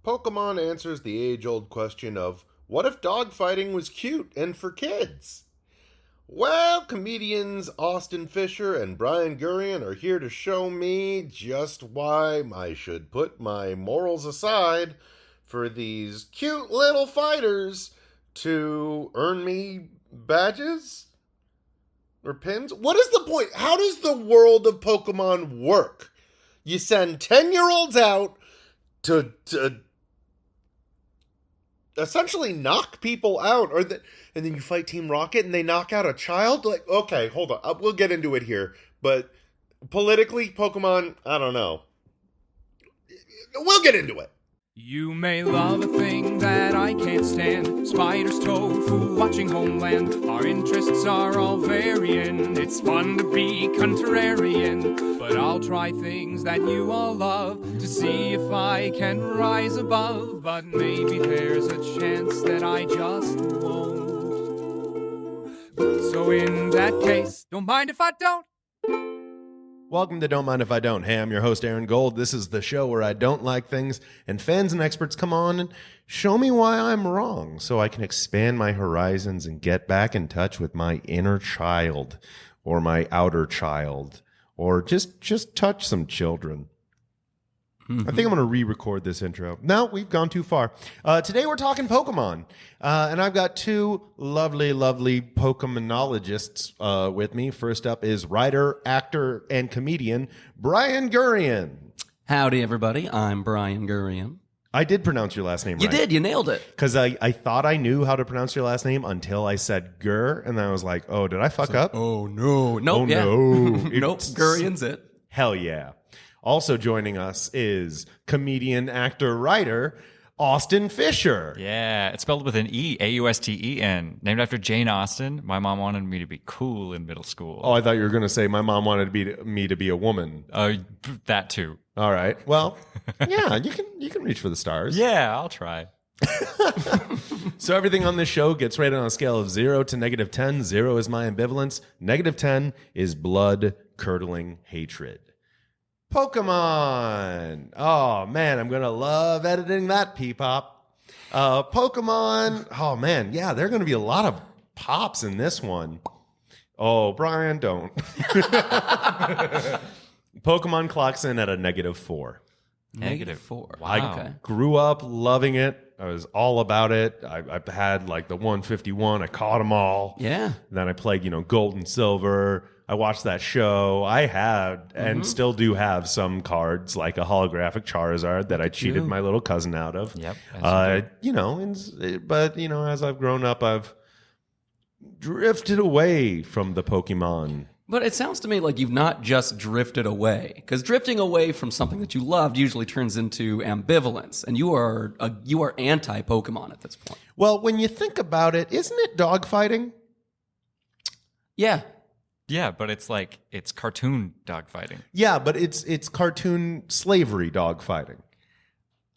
Pokemon answers the age-old question of, what if dogfighting was cute and for kids? Well, comedians Austen Fisher and Brian Gurien are here to show me just why I should put my morals aside for these cute little fighters to earn me badges? Or pins? What is the point? How does the world of Pokemon work? You send 10-year-olds out to essentially knock people out, and then you fight Team Rocket and they knock out a child? Like, okay, hold on. We'll get into it here. But politically, Pokemon, I don't know. We'll get into it. You may love a thing that I can't stand, spiders, tofu, watching Homeland. Our interests are all varying. It's fun to be contrarian, but I'll try things that you all love to see if I can rise above. But maybe there's a chance that I just won't. So in that case, don't mind if I don't. Welcome to Don't Mind If I Don't. Hey, I'm your host, Aaron Gold. This is the show where I don't like things, and fans and experts come on and show me why I'm wrong so I can expand my horizons and get back in touch with my inner child or my outer child or just touch some children. I think I'm going to re-record this intro. No, we've gone too far. Today we're talking Pokemon, and I've got two lovely, lovely Pokemonologists with me. First up is writer, actor, and comedian Brian Gurien. Howdy, everybody. I'm Brian Gurien. I did pronounce your last name right. You did. You nailed it. Because I thought I knew how to pronounce your last name until I said Gur, and I was like, oh, did I fuck up? Oh, no. Nope, Oh, yeah. no. Nope, Gurien's it. Hell yeah. Also joining us is comedian, actor, writer, Austen Fisher. Yeah, it's spelled with an E, A-U-S-T-E-N. Named after Jane Austen. My mom wanted me to be cool in middle school. Oh, I thought you were going to say my mom wanted me to be a woman. That too. All right. Well, yeah, you can reach for the stars. Yeah, I'll try. So everything on this show gets rated on a scale of 0 to -10. 0 is my ambivalence. -10 is blood-curdling hatred. Pokemon. Oh, man, I'm going to love editing that P-pop. Pokemon. Oh, man. Yeah, there are going to be a lot of pops in this one. Oh, Brian, don't. Pokemon clocks in at a -4. -4. Wow. I grew up loving it. I was all about it. I had like the 151. I caught them all. Yeah. Then I played, Gold and Silver. I watched that show. I had and still do have some cards, like a holographic Charizard that I cheated my little cousin out of. Yep. But as I've grown up, I've drifted away from the Pokemon. But it sounds to me like you've not just drifted away, because drifting away from something that you loved usually turns into ambivalence, and you are anti-Pokemon at this point. Well, when you think about it, isn't it dogfighting? Yeah. Yeah, but it's cartoon dogfighting. Yeah, but it's cartoon slavery dogfighting.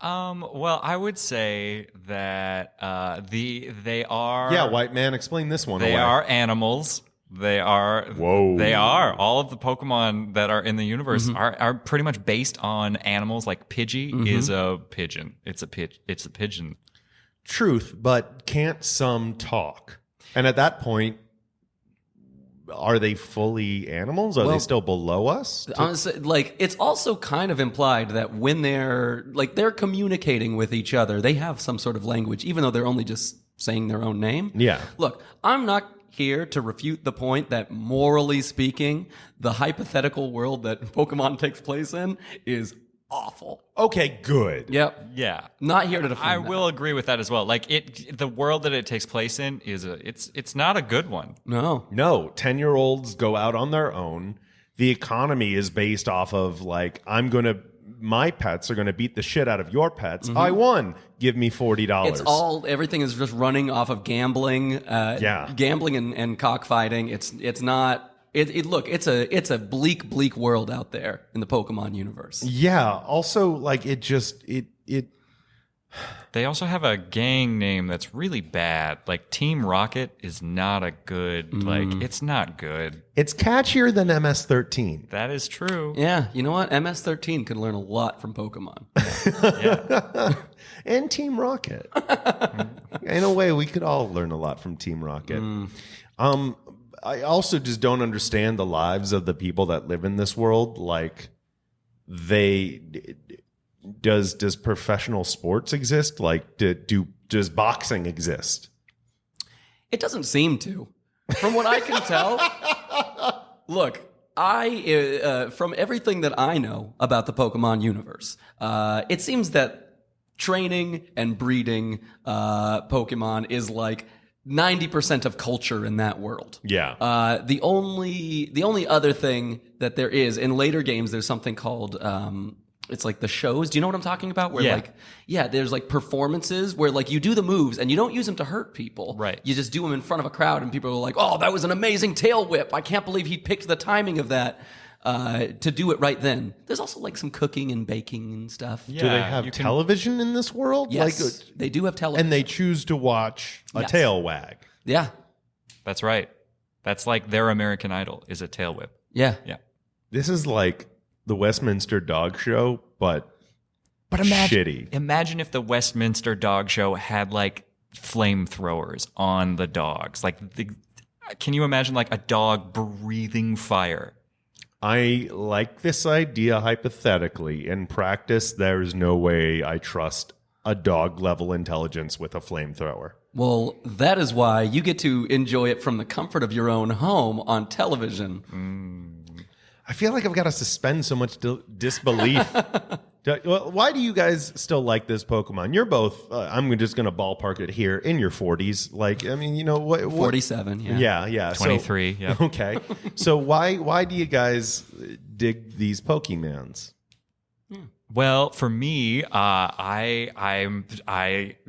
Well, I would say that they are. Yeah, white man, explain this one. They away. are animals. They are. Whoa. They are. All of the Pokemon that are in the universe are pretty much based on animals. Like Pidgey is a pigeon. It's a pigeon. Truth, but can't some talk? And at that point, are they fully animals? Are they still below us? Honestly, it's also kind of implied that when they're communicating with each other, they have some sort of language, even though they're only just saying their own name. Yeah. Look, I'm not here to refute the point that, morally speaking, the hypothetical world that Pokemon takes place in is awful. Okay, good. Yep. Yeah. Not here to defend I that. will agree with that as well. The world that it takes place in it's not a good one. No. 10-year-olds go out on their own. The economy is based off of my pets are going to beat the shit out of your pets. I won. Give me $40. Everything is just running off of gambling. Gambling and cockfighting. It's not. It's a bleak world out there in the Pokemon universe. Yeah. Also, They also have a gang name that's really bad. Like Team Rocket is not a good, it's not good. It's catchier than MS-13. That is true. Yeah, you know what? MS-13 could learn a lot from Pokemon. Yeah. And Team Rocket. In a way, we could all learn a lot from Team Rocket. I also just don't understand the lives of the people that live in this world. Like, does professional sports exist? Like, does boxing exist? It doesn't seem to. From what I can tell, look, from everything that I know about the Pokemon universe, it seems that training and breeding Pokemon is like 90% of culture in that world. Yeah. The only other thing that there is in later games, there's something called it's like the shows. Do you know what I'm talking about? Where there's like performances where like you do the moves and you don't use them to hurt people. Right. You just do them in front of a crowd and people are like, "Oh, that was an amazing tail whip. I can't believe he picked the timing of that to do it right then." There's also like some cooking and baking and stuff. Do they have television in this world? Yes, like, they do have television. And they choose to watch a tail wag. Yeah. That's right. That's like their American Idol is a tail whip. Yeah. Yeah. This is like the Westminster Dog Show, but shitty. Imagine if the Westminster Dog Show had like flamethrowers on the dogs. Like, can you imagine like a dog breathing fire? I like this idea hypothetically. In practice, there is no way I trust a dog level intelligence with a flamethrower. Well, that is why you get to enjoy it from the comfort of your own home on television. I feel like I've got to suspend so much disbelief. Why do you guys still like this Pokemon? You're both, I'm just going to ballpark it here, in your 40s. Like, I mean, you know, what 47, yeah. Yeah. 23, yeah. Okay. So why do you guys dig these Pokemons? Well, for me, I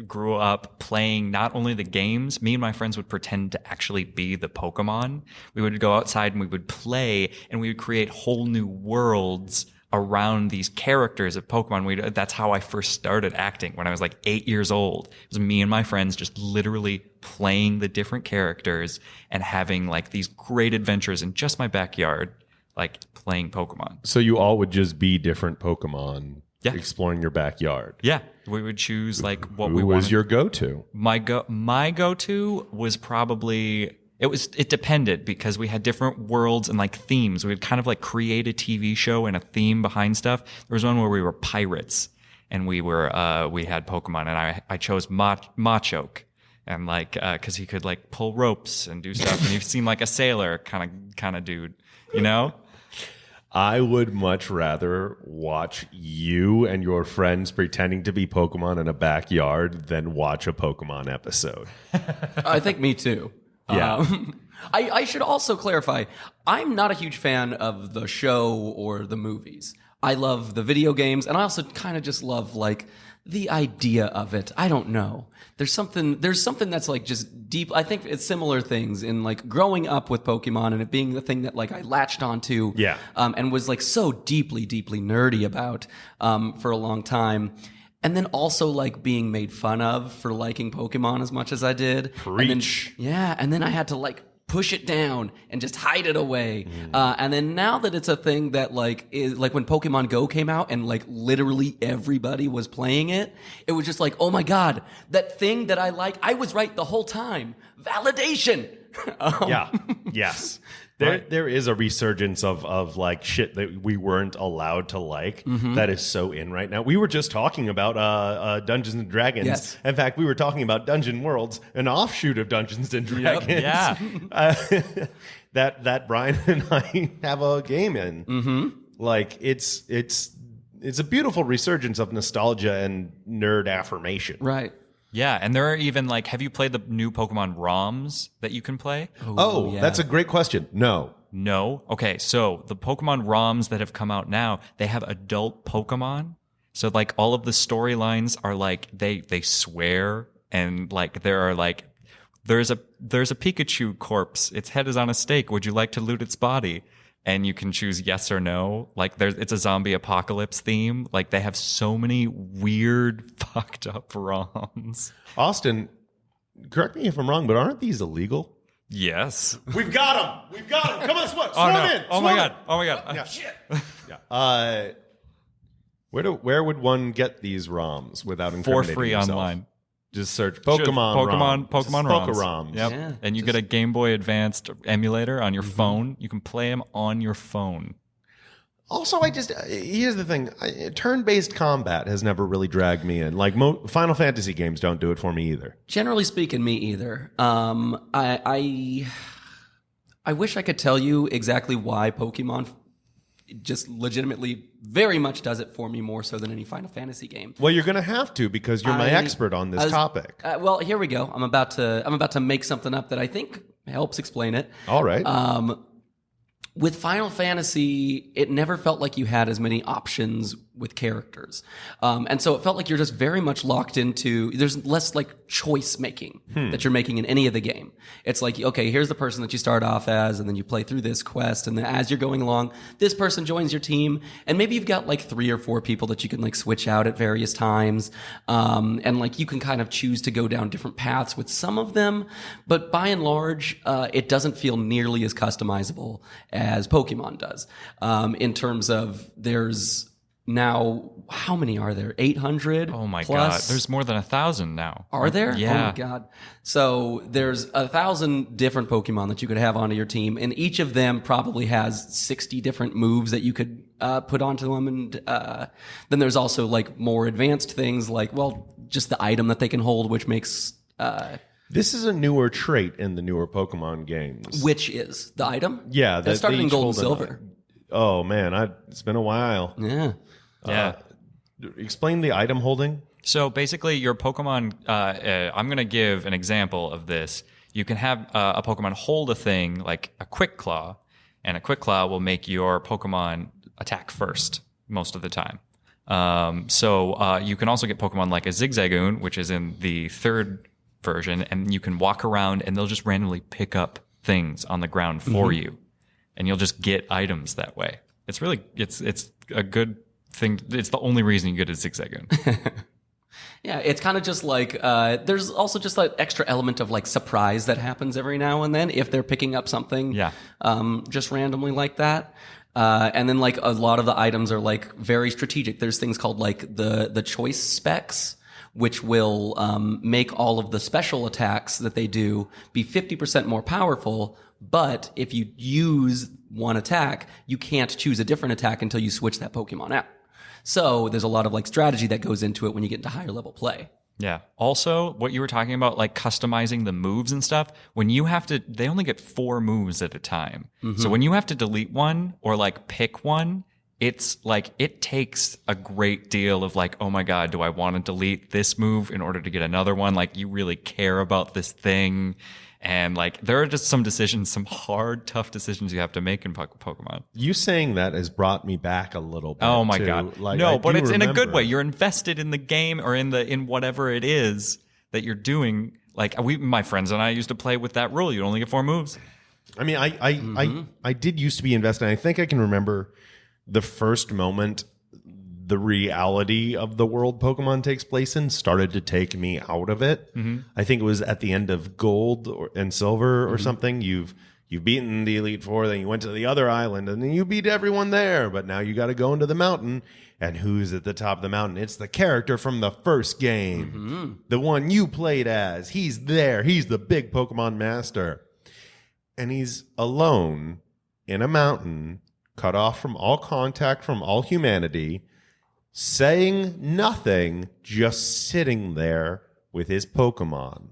grew up playing not only the games. Me and my friends would pretend to actually be the Pokemon. We would go outside and we would play, and we would create whole new worlds around these characters of Pokemon. That's how I first started acting when I was like 8 years old. It was me and my friends just literally playing the different characters and having like these great adventures in just my backyard, like playing Pokemon. So you all would just be different Pokemon, exploring your backyard. Yeah, we would choose like what we wanted. Who was your go-to? My go-to was probably it depended because we had different worlds and like themes. We would kind of like create a TV show and a theme behind stuff. There was one where we were pirates and we had Pokemon, and I chose Machoke. And like, cause he could like pull ropes and do stuff. And he seemed like a sailor kind of dude, you know? I would much rather watch you and your friends pretending to be Pokemon in a backyard than watch a Pokemon episode. I think me too. Yeah. I should also clarify, I'm not a huge fan of the show or the movies. I love the video games, and I also kind of just love like the idea of it. I don't know. There's something that's like just deep. I think it's similar things in like growing up with Pokemon and it being the thing that like I latched onto. Yeah. And was like so deeply, deeply nerdy about, for a long time. And then also like being made fun of for liking Pokemon as much as I did. Preach. And then I had to like push it down and just hide it away. And then now that it's a thing that like is like when Pokemon Go came out and like literally everybody was playing it, it was just like, oh my God, that thing that I like, I was right the whole time. Validation. Yeah. Yes. There is a resurgence of like shit that we weren't allowed to like that is so in right now. We were just talking about Dungeons and Dragons. Yes. In fact, we were talking about Dungeon Worlds, an offshoot of Dungeons and Dragons. Yeah. That Brian and I have a game in. Like it's a beautiful resurgence of nostalgia and nerd affirmation. Right. Yeah, and there are even like, have you played the new Pokemon ROMs that you can play? Oh, yeah. That's a great question. No. Okay, so the Pokemon ROMs that have come out now, they have adult Pokemon. So like all of the storylines are like they swear, and like there are like there's a Pikachu corpse. Its head is on a stake. Would you like to loot its body? And you can choose yes or no. Like it's a zombie apocalypse theme. Like they have so many weird, fucked up ROMs. Austin, correct me if I'm wrong, but aren't these illegal? Yes. We've got them. Come on, swarm no. in. Oh my god. Yeah. Shit. Yeah. Where would one get these ROMs without For incriminating free yourself? online. Just search Pokemon ROM. Pokemon Just ROMs. ROMs. Yep. Yeah, And you get a Game Boy Advanced emulator on your phone. You can play them on your phone. Also, here's the thing: turn-based combat has never really dragged me in. Like Final Fantasy games don't do it for me either. Generally speaking, me either. I wish I could tell you exactly why Pokemon just legitimately very much does it for me more so than any Final Fantasy game. Well, you're going to have to because you're my expert on this topic. Well, here we go. I'm about to make something up that I think helps explain it. All right. With Final Fantasy, it never felt like you had as many options with characters. And so it felt like you're just very much locked into, there's less like choice making that you're making in any of the game. It's like, okay, here's the person that you start off as, and then you play through this quest, and then as you're going along, this person joins your team, and maybe you've got like 3 or 4 people that you can like switch out at various times. And like you can kind of choose to go down different paths with some of them, but by and large, it doesn't feel nearly as customizable as Pokemon does. In terms of there's now, how many are there? 800? Oh my plus? God. There's more than 1,000 now. Are there? Yeah. Oh my God. So there's 1,000 different Pokemon that you could have onto your team, and each of them probably has 60 different moves that you could put onto them. And then there's also like more advanced things like, well, just the item that they can hold, which makes... This is a newer trait in the newer Pokemon games. which is the item? Yeah. That started they in each Gold and hold Silver. Oh, man. It's been a while. Yeah. Yeah. Explain the item holding. So basically, your Pokemon, I'm going to give an example of this. You can have a Pokemon hold a thing like a Quick Claw, and a Quick Claw will make your Pokemon attack first most of the time. So you can also get Pokemon like a Zigzagoon, which is in the 3rd version, and you can walk around and they'll just randomly pick up things on the ground for you, and you'll just get items that way. It's really, it's a good thing. It's the only reason you get a Zigzagoon. Yeah, it's kind of just like, there's also just like extra element of like surprise that happens every now and then if they're picking up something just randomly like that. And then like a lot of the items are like very strategic. There's things called like the choice specs, which will make all of the special attacks that they do be 50% more powerful. But if you use one attack, you can't choose a different attack until you switch that Pokemon out. So there's a lot of like strategy that goes into it when you get into higher level play. Yeah. Also, what you were talking about, like customizing the moves and stuff, when you have to, they only get 4 moves at a time. So when you have to delete one or like pick one, it's like, it takes a great deal of like, oh my God, do I want to delete this move in order to get another one? Like, you really care about this thing. And like, there are just some decisions, some hard, tough decisions you have to make in Pokemon. You saying that has brought me back a little bit. Oh my too. God. Like, no, I but do it's in a good remember. way. You're invested in the game or in whatever it is that you're doing. Like my friends and I used to play with that rule. You only get 4 moves. I mean, I did used to be invested. I think I can remember the first moment the reality of the world Pokemon takes place in started to take me out of it. I think it was at the end of Gold and Silver or something. You've beaten the Elite Four, then you went to the other island, and then you beat everyone there. But now you got to go into the mountain, and who's at the top of the mountain? It's the character from the first game, the one you played as. He's there. He's the big Pokemon master, and he's alone in a mountain, cut off from all contact from all humanity, saying nothing, just sitting there with his Pokemon.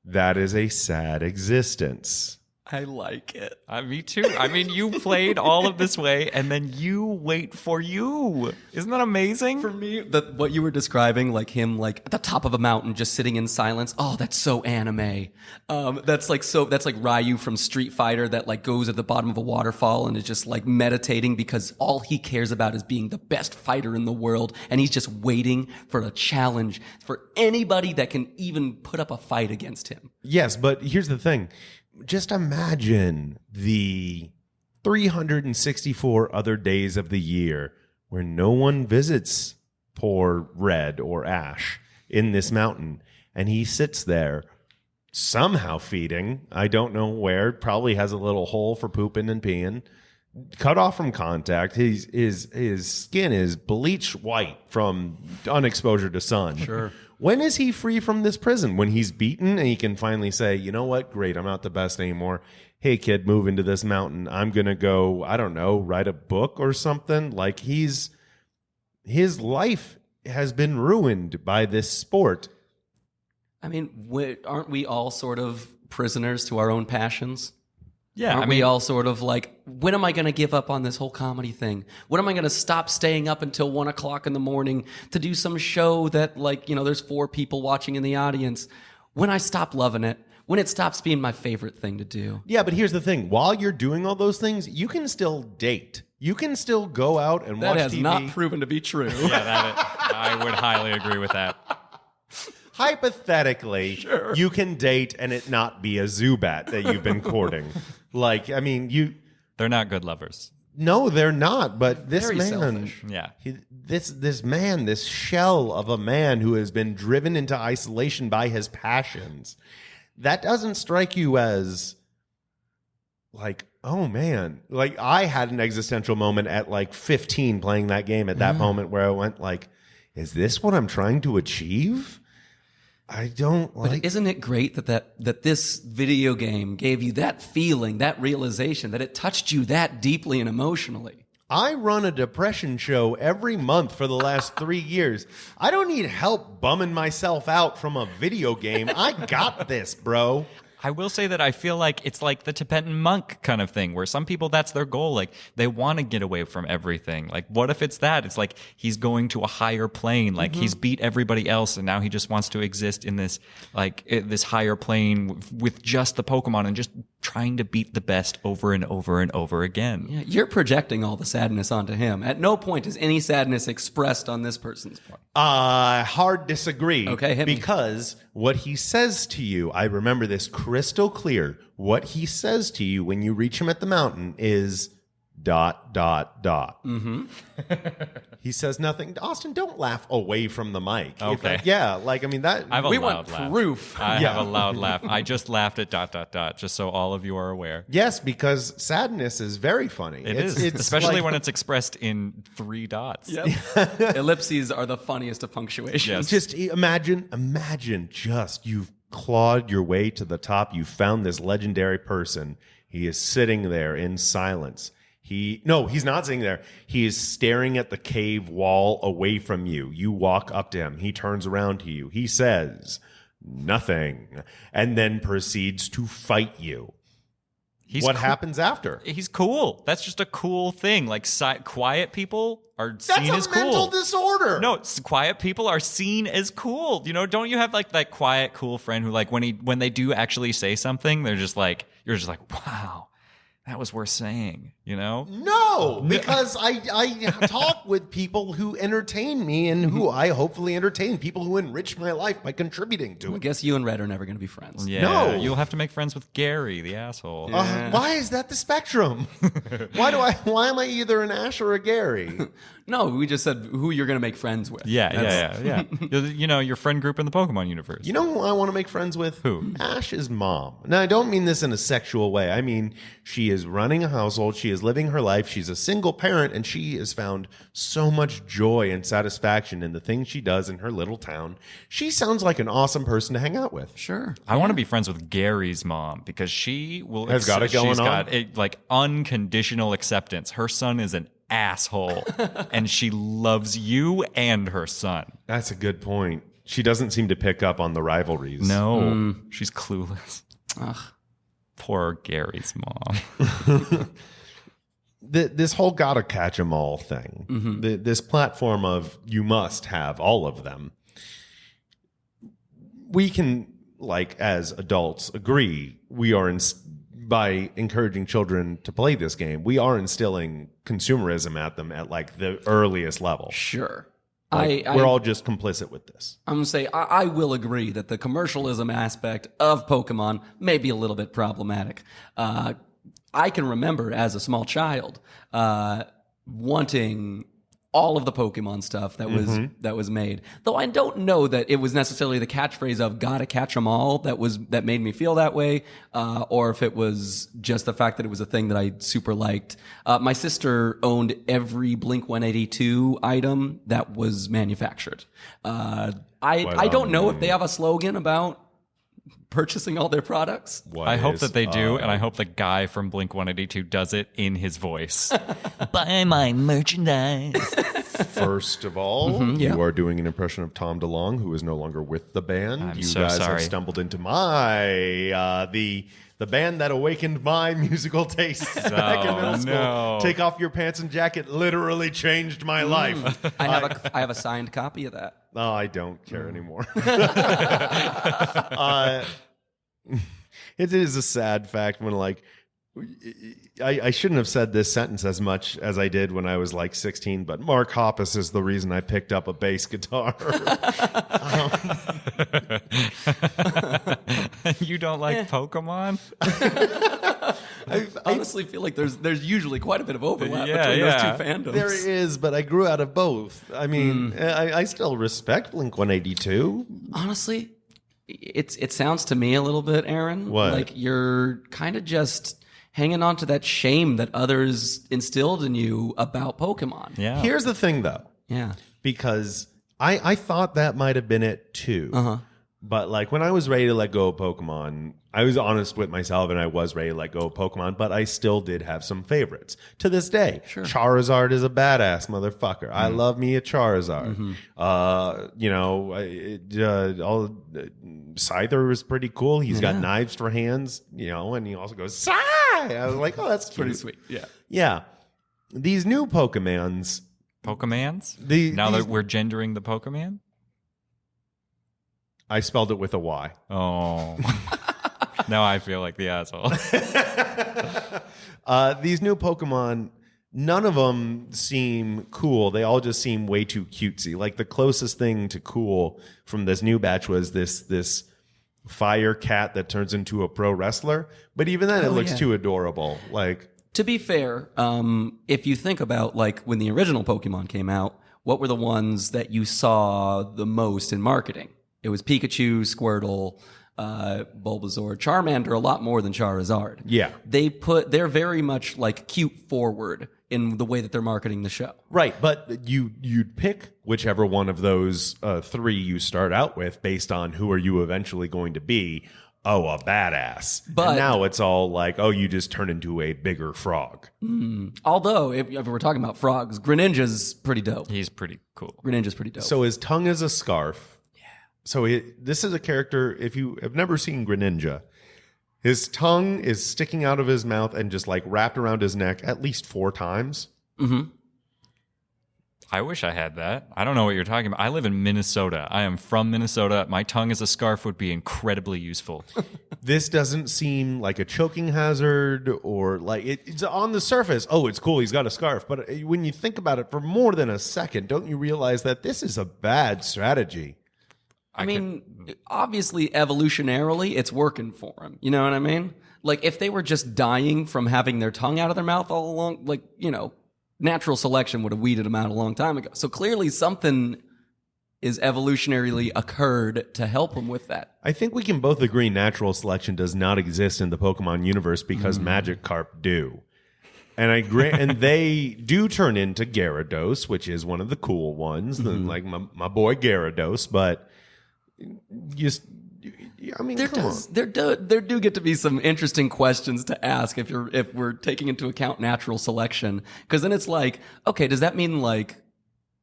That is a sad existence. I like it. Me too. I mean, you played all of this way, and then you wait for you. Isn't that amazing? For me, what you were describing, like him, like at the top of a mountain, just sitting in silence. Oh, that's so anime. That's like Ryu from Street Fighter that like goes at the bottom of a waterfall and is just like meditating because all he cares about is being the best fighter in the world, and he's just waiting for a challenge for anybody that can even put up a fight against him. Yes, but here's the thing. Just imagine the 364 other days of the year where no one visits poor Red or Ash in this mountain. And he sits there somehow feeding. I don't know where. Probably has a little hole for pooping and peeing. cut off from contact. His skin is bleached white from unexposure to sun. Sure. When is he free from this prison? When he's beaten and he can finally say, you know what? Great, I'm not the best anymore. Hey, kid, move into this mountain. I'm going to go, I don't know, write a book or something. Like his life has been ruined by this sport. I mean, aren't we all sort of prisoners to our own passions? Yeah, Aren't we all sort of like, when am I going to give up on this whole comedy thing? When am I going to stop staying up until 1 o'clock in the morning to do some show that, like, you know, there's 4 people watching in the audience? When I stop loving it, when it stops being my favorite thing to do. Yeah, but here's the thing. While you're doing all those things, you can still date. You can still go out and watch TV. That has not proven to be true. I would highly agree with that. Hypothetically, sure, you can date and it not be a Zubat that you've been courting. Like, I mean, they're not good lovers. No, they're not. But this Very man, selfish. Yeah, this shell of a man who has been driven into isolation by his passions, that doesn't strike you as like, oh man. Like, I had an existential moment at like 15 playing that game at that moment where I went like, is this what I'm trying to achieve? I don't like. But isn't it great that this video game gave you that feeling, that realization, that it touched you that deeply and emotionally? I run a depression show every month for the last 3 years. I don't need help bumming myself out from a video game. I got this, bro. I will say that I feel like it's like the Tibetan monk kind of thing, where some people, that's their goal. Like, they want to get away from everything. Like, what if it's that? It's like he's going to a higher plane. Like, he's beat everybody else, and now he just wants to exist in this, like, this higher plane with just the Pokemon and just trying to beat the best over and over and over again. Yeah, you're projecting all the sadness onto him. At no point is any sadness expressed on this person's part. Hard disagree. Okay, hit me. Because what he says to you, I remember this crystal clear. What he says to you when you reach him at the mountain is ... Mm-hmm. He says nothing. Austin, don't laugh away from the mic. Okay. I mean that. I have a We loud want laugh. proof. I have a loud laugh. I just laughed at ... just so all of you are aware. Yes, because sadness is very funny. It's especially like, when it's expressed in 3 dots. Yep. Ellipses are the funniest of punctuation. Yes. Just imagine just you've clawed your way to the top. You found this legendary person. He is sitting there in silence. He's not sitting there. He is staring at the cave wall away from you. You walk up to him. He turns around to you. He says nothing and then proceeds to fight you. What happens after? He's cool. That's just a cool thing. Like, quiet people are seen as cool. That's a mental disorder. No, quiet people are seen as cool. You know, don't you have like that quiet, cool friend who, like, when they do actually say something, they're just like, you're just like, wow, that was worth saying, you know? No, because I talk with people who entertain me and who I hopefully entertain, people who enrich my life by contributing to I it. guess you and Red are never going to be friends. Yeah, No. you'll have to make friends with Gary, the asshole. Why is that the spectrum? Why am I either an Ash or a Gary? No, we just said who you're going to make friends with. Yeah. You know, your friend group in the Pokemon universe. You know who I want to make friends with? Who? Ash's mom. Now, I don't mean this in a sexual way. I mean, she is running a household. She is living her life. She's a single parent, and she has found so much joy and satisfaction in the things she does in her little town. She sounds like an awesome person to hang out with. Sure. I want to be friends with Gary's mom because she will Has got it going she's on? got like unconditional acceptance. Her son is an asshole and she loves you and her son. That's a good point. She doesn't seem to pick up on the rivalries. No, she's clueless. Ugh. Poor Gary's mom. This whole gotta catch 'em all thing, this platform of you must have all of them, we can, like, as adults, agree we are by encouraging children to play this game, we are instilling consumerism at them at like the earliest level. Sure. We're all just complicit with this. I'm going to say, I will agree that the commercialism aspect of Pokemon may be a little bit problematic. I can remember as a small child wanting all of the Pokemon stuff that was made. Though I don't know that it was necessarily the catchphrase of "gotta catch 'em all" that made me feel that way, or if it was just the fact that it was a thing that I super liked. My sister owned every Blink-182 item that was manufactured. I don't know if they have a slogan about purchasing all their products. I hope that they do, and I hope the guy from Blink-182 does it in his voice. Buy my merchandise. First of all, you are doing an impression of Tom DeLonge, who is no longer with the band. I'm you so guys sorry. have stumbled into my the band that awakened my musical tastes back in middle school. No. Take Off Your Pants and Jacket literally changed my life. I have a signed copy of that. No, I don't care anymore. It is a sad fact when, like, I shouldn't have said this sentence as much as I did when I was like 16, but Mark Hoppus is the reason I picked up a bass guitar. You don't like Pokemon? I honestly feel like there's usually quite a bit of overlap Yeah, between yeah. those two fandoms. There is, but I grew out of both. I mean, I still respect Blink-182. Honestly, it sounds to me a little bit, Aaron, What? like you're kind of just hanging on to that shame that others instilled in you about Pokemon. Yeah. Here's the thing, though, Yeah. because I thought that might have been it too. But like when I was ready to let go of Pokemon, I was honest with myself and I was ready to let go of Pokemon, but I still did have some favorites. To this day, Sure. Charizard is a badass motherfucker. I love me a Charizard. Scyther was pretty cool. He's got knives for hands, and he also goes, Sigh! I was like, oh, that's Pretty cute. sweet. Yeah. Yeah. These new Pokemons, Pokemans? these, That we're gendering the Pokemon? I spelled it with a Y. Oh. Now I feel like the asshole. These new Pokemon, none of them seem cool. They all just seem way too cutesy. Like the closest thing to cool from this new batch was this fire cat that turns into a pro wrestler. But even then, it looks too adorable. Like, To be fair, if you think about like when the original Pokemon came out, what were the ones that you saw the most in marketing? It was Pikachu, Squirtle, Bulbasaur, Charmander, a lot more than Charizard. yeah. They're very much like cute forward in the way that they're marketing the show. Right, but you'd pick whichever one of those three you start out with based on who are you eventually going to be. Oh, a badass. But- and now it's all like, oh, you just turn into a bigger frog. Although, if we're talking about frogs, Greninja's pretty dope. He's pretty cool. Greninja's pretty dope. So his tongue is a scarf. Yeah. So this is a character, if you have never seen Greninja, his tongue is sticking out of his mouth and just like wrapped around his neck at least 4 times. I wish I had that. I don't know what you're talking about. I live in Minnesota. I am from Minnesota. My tongue as a scarf would be incredibly useful. This doesn't seem like a choking hazard or like it's on the surface. Oh, it's cool. He's got a scarf. But when you think about it for more than a second, don't you realize that this is a bad strategy? I mean, obviously, evolutionarily, it's working for him. You know what I mean? Like, if they were just dying from having their tongue out of their mouth all along, like, natural selection would have weeded them out a long time ago. So clearly something is evolutionarily occurred to help them with that. I think we can both agree natural selection does not exist in the Pokemon universe because Magikarp do. And I agree, and they do turn into Gyarados, which is one of the cool ones, like my boy Gyarados, but There do get to be some interesting questions to ask if we're taking into account natural selection, because then it's like, okay, does that mean like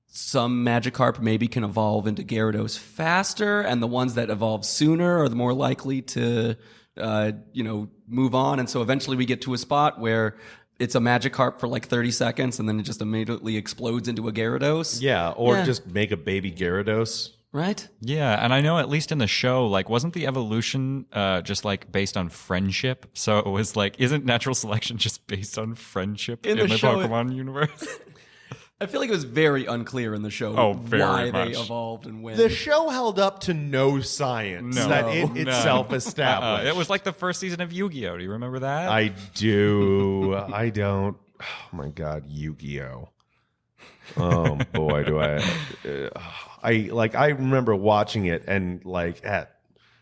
some Magikarp maybe can evolve into Gyarados faster, and the ones that evolve sooner are the more likely to move on, and so eventually we get to a spot where it's a Magikarp for like 30 seconds, and then it just immediately explodes into a Gyarados. Yeah, or just make a baby Gyarados. Right? Yeah, and I know at least in the show, like, wasn't the evolution just like based on friendship? So it was like, isn't natural selection just based on friendship in the show, Pokemon universe? I feel like it was very unclear in the show very why much. they evolved and when. The show held up to no science that it itself established. It was like the first season of Yu-Gi-Oh! Do you remember that? I do. I don't. Oh my God, Yu-Gi-Oh! Oh boy, do I remember watching it and like at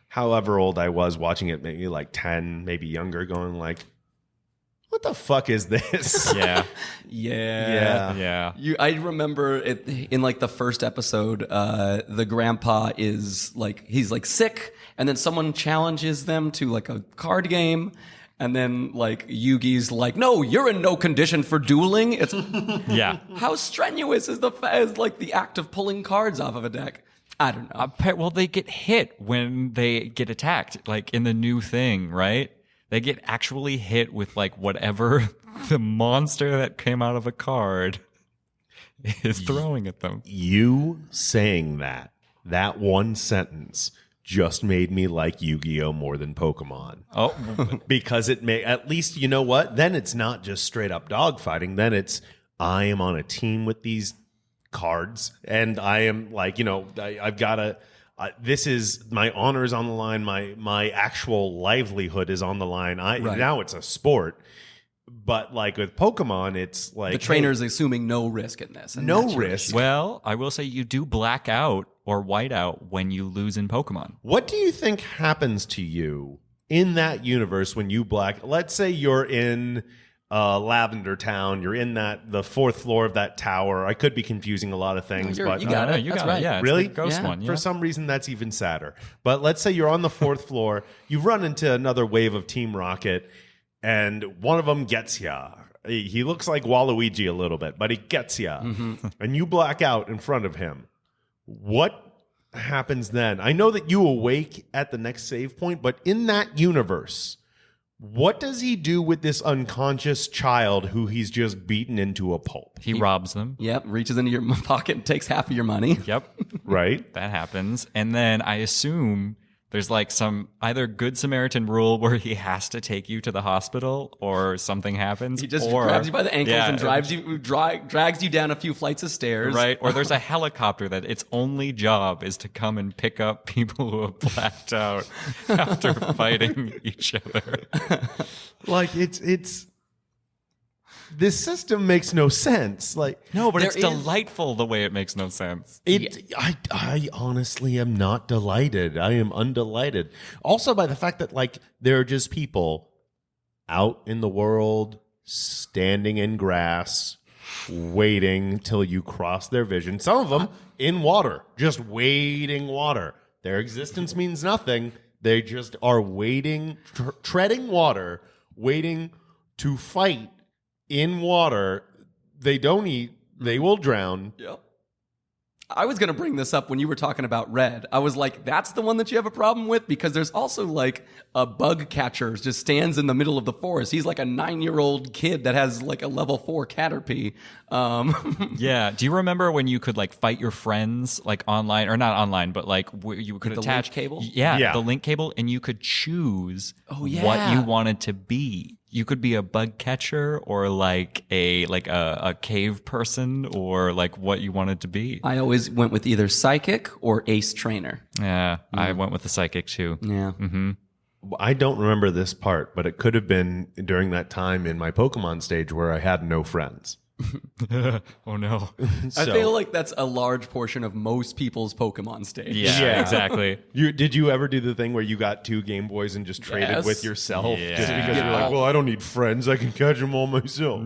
however old I was watching it, maybe like 10, maybe younger, going like, what the fuck is this? Yeah. Yeah. I remember it in like the first episode, the grandpa is like, he's like sick, and then someone challenges them to like a card game. And then, like, Yugi's like, no, you're in no condition for dueling. It's Yeah. How strenuous is the act of pulling cards off of a deck? I don't know. Well, they get hit when they get attacked, like in the new thing, right? They get actually hit with like whatever the monster that came out of a card is throwing at them. You saying that one sentence just made me like Yu-Gi-Oh more than Pokemon. Oh, Because it may, at least, you know what? Then it's not just straight up dogfighting. Then it's, I am on a team with these cards, and I am like, I've got to, this is, my honor is on the line. My actual livelihood is on the line. Now it's a sport. But like with Pokemon, it's like The trainer's assuming no risk in this. And no that's your risk. issue. well, I will say you do black out or white out when you lose in Pokemon. What do you think happens to you in that universe when you black? Let's say you're in Lavender Town. You're in the fourth floor of that tower. I could be confusing a lot of things, You're- but you got it. You That's got right. it. Yeah, it's Really? the ghost Yeah. one. Yeah. for some reason, that's even sadder. But let's say you're on the fourth floor. You run into another wave of Team Rocket, and one of them gets ya. He looks like Waluigi a little bit, but he gets ya. And you black out in front of him. What happens then? I know that you awake at the next save point, but in that universe, what does he do with this unconscious child who he's just beaten into a pulp? He robs them. Yep, reaches into your pocket and takes half of your money. Yep. Right? That happens. And then I assume there's like some either Good Samaritan rule where he has to take you to the hospital or something happens. He just or, grabs you by the ankles Yeah, and drags you down a few flights of stairs. Right. Or there's a helicopter that its only job is to come and pick up people who have blacked out after fighting each other. Like it's this system makes no sense. Like No, but There it's is- delightful the way it makes no sense. I honestly am not delighted. I am undelighted. Also by the fact that like there are just people out in the world standing in grass waiting till you cross their vision. Some of them in water, just wading water. Their existence means nothing. They just are waiting, treading water, waiting to fight in water. They don't eat. They will drown. Yep. I was going to bring this up when you were talking about Red. I was like, that's the one that you have a problem with? Because there's also like a bug catcher just stands in the middle of the forest. He's like a 9-year-old kid that has like a level 4 Caterpie. Yeah. Do you remember when you could like fight your friends like online or not online, but like you could the attach link cable? Yeah, the link cable, and you could choose what yeah. you wanted to be. You could be a bug catcher or like a cave person or like what you wanted to be. I always went with either psychic or ace trainer. Yeah, I went with the psychic too. Yeah. I don't remember this part, but it could have been during that time in my Pokemon stage where I had no friends. Oh no. I feel like that's a large portion of most people's Pokemon stage. Yeah, exactly. Did you ever do the thing where you got 2 Game Boys and just traded Yes. with yourself Yeah. just because you're like, well, I don't need friends. I can catch them all myself.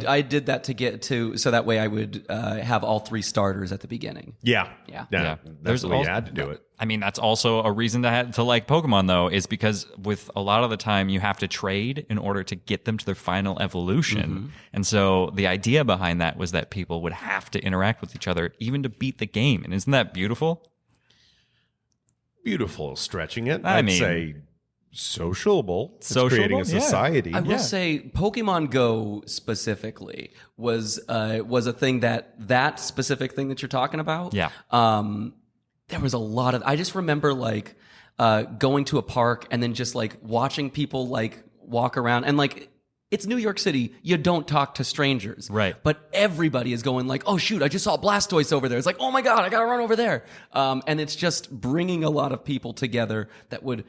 I did that to get to, so that way I would have all 3 starters at the beginning. Yeah. Yeah. That's There's the way you also- had to do it. I mean, that's also a reason to like Pokemon, though, is because with a lot of the time you have to trade in order to get them to their final evolution. And so the idea behind that was that people would have to interact with each other even to beat the game. And isn't that beautiful? Beautiful. Stretching it. I I'd mean- say sociable. It's Sociable? creating a Yeah. society. I will say Pokemon Go specifically was a thing that specific thing that you're talking about. Yeah. There was a lot of, I just remember like going to a park and then just like watching people like walk around and like, it's New York City. You don't talk to strangers. Right. But everybody is going like, oh, shoot, I just saw Blastoise over there. It's like, oh, my God, I got to run over there. And it's just bringing a lot of people together that would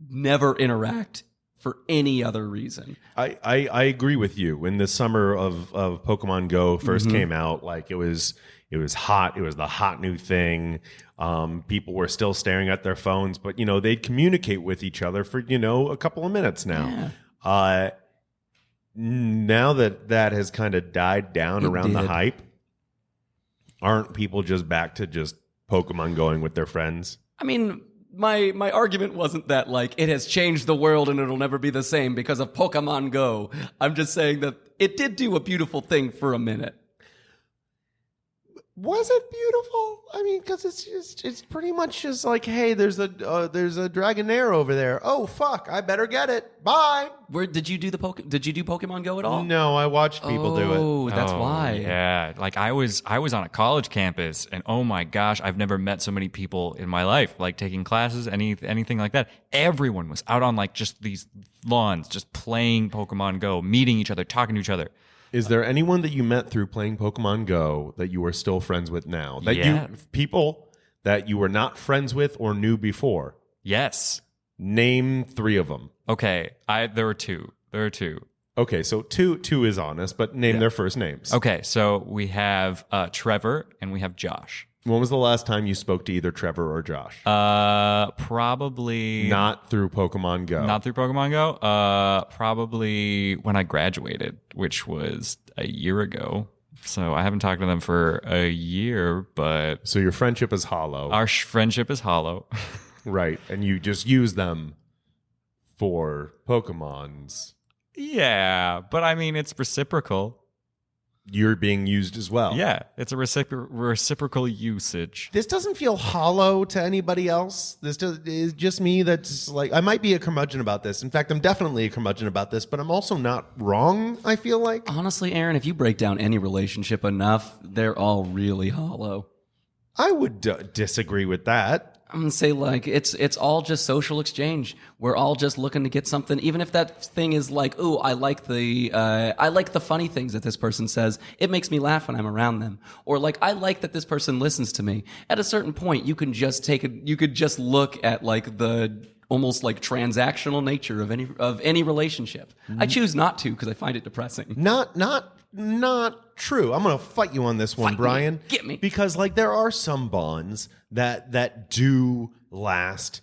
never interact for any other reason. I agree with you. In the summer of Pokemon Go first came out, like it was hot. It was the hot new thing. People were still staring at their phones, but they'd communicate with each other for a couple of minutes now. Yeah. Now that has kind of died down around the hype, aren't people just back to just Pokemon going with their friends? I mean, my argument wasn't that like it has changed the world and it'll never be the same because of Pokemon Go. I'm just saying that it did do a beautiful thing for a minute. Was it beautiful? I mean, because it's pretty much just like, hey, there's a Dragonair over there. Oh fuck, I better get it. Bye. Where did you do Did you do Pokemon Go at all? No, I watched people do it. Oh, that's why. Yeah, like I was on a college campus, and oh my gosh, I've never met so many people in my life. Like taking classes, anything like that. Everyone was out on like just these lawns, just playing Pokemon Go, meeting each other, talking to each other. Is there anyone that you met through playing Pokemon Go that you are still friends with now? People that you were not friends with or knew before? Yes. Name 3 of them. Okay, there were two. Okay, so two is honest, but name their first names. Okay, so we have Trevor and we have Josh. When was the last time you spoke to either Trevor or Josh? Probably not through Pokemon Go. Not through Pokemon Go. Probably when I graduated, which was a year ago. So I haven't talked to them for a year, but so your friendship is hollow. Our friendship is hollow. Right, and you just use them for Pokemons. Yeah, but I mean, it's reciprocal. You're being used as well. Yeah, it's a reciprocal usage. This doesn't feel hollow to anybody else. This is just me that's like, I might be a curmudgeon about this. In fact, I'm definitely a curmudgeon about this, but I'm also not wrong, I feel like. Honestly, Aaron, if you break down any relationship enough, they're all really hollow. I would disagree with that. I'm gonna say like it's all just social exchange. We're all just looking to get something, even if that thing is like, ooh, I like the funny things that this person says. It makes me laugh when I'm around them, or like I like that this person listens to me. At a certain point, you can just you could just look at like the almost like transactional nature of any relationship. Mm-hmm. I choose not to because I find it depressing. Not true. I'm going to fight you on this one, Fight Brian. me. Get me. Because like there are some bonds that do last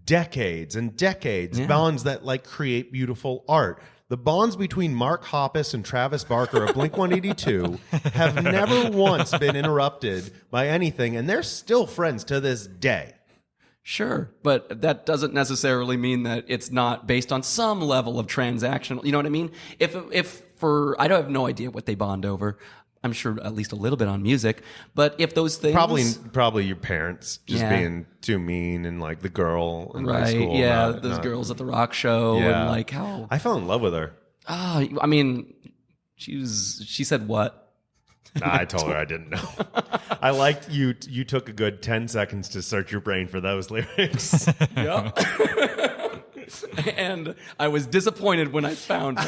decades and decades. Yeah. Bonds that like create beautiful art. The bonds between Mark Hoppus and Travis Barker of Blink-182 have never once been interrupted by anything, and they're still friends to this day. Sure, but that doesn't necessarily mean that it's not based on some level of transactional. You know what I mean? I don't have no idea what they bond over. I'm sure at least a little bit on music, but if those things probably your parents just being too mean and like the girl in high school, those girls at the rock show and like how I fell in love with her. I mean, she said what? I told her I didn't know. I liked you. You took a good 10 seconds to search your brain for those lyrics. Yep. And I was disappointed when I found them.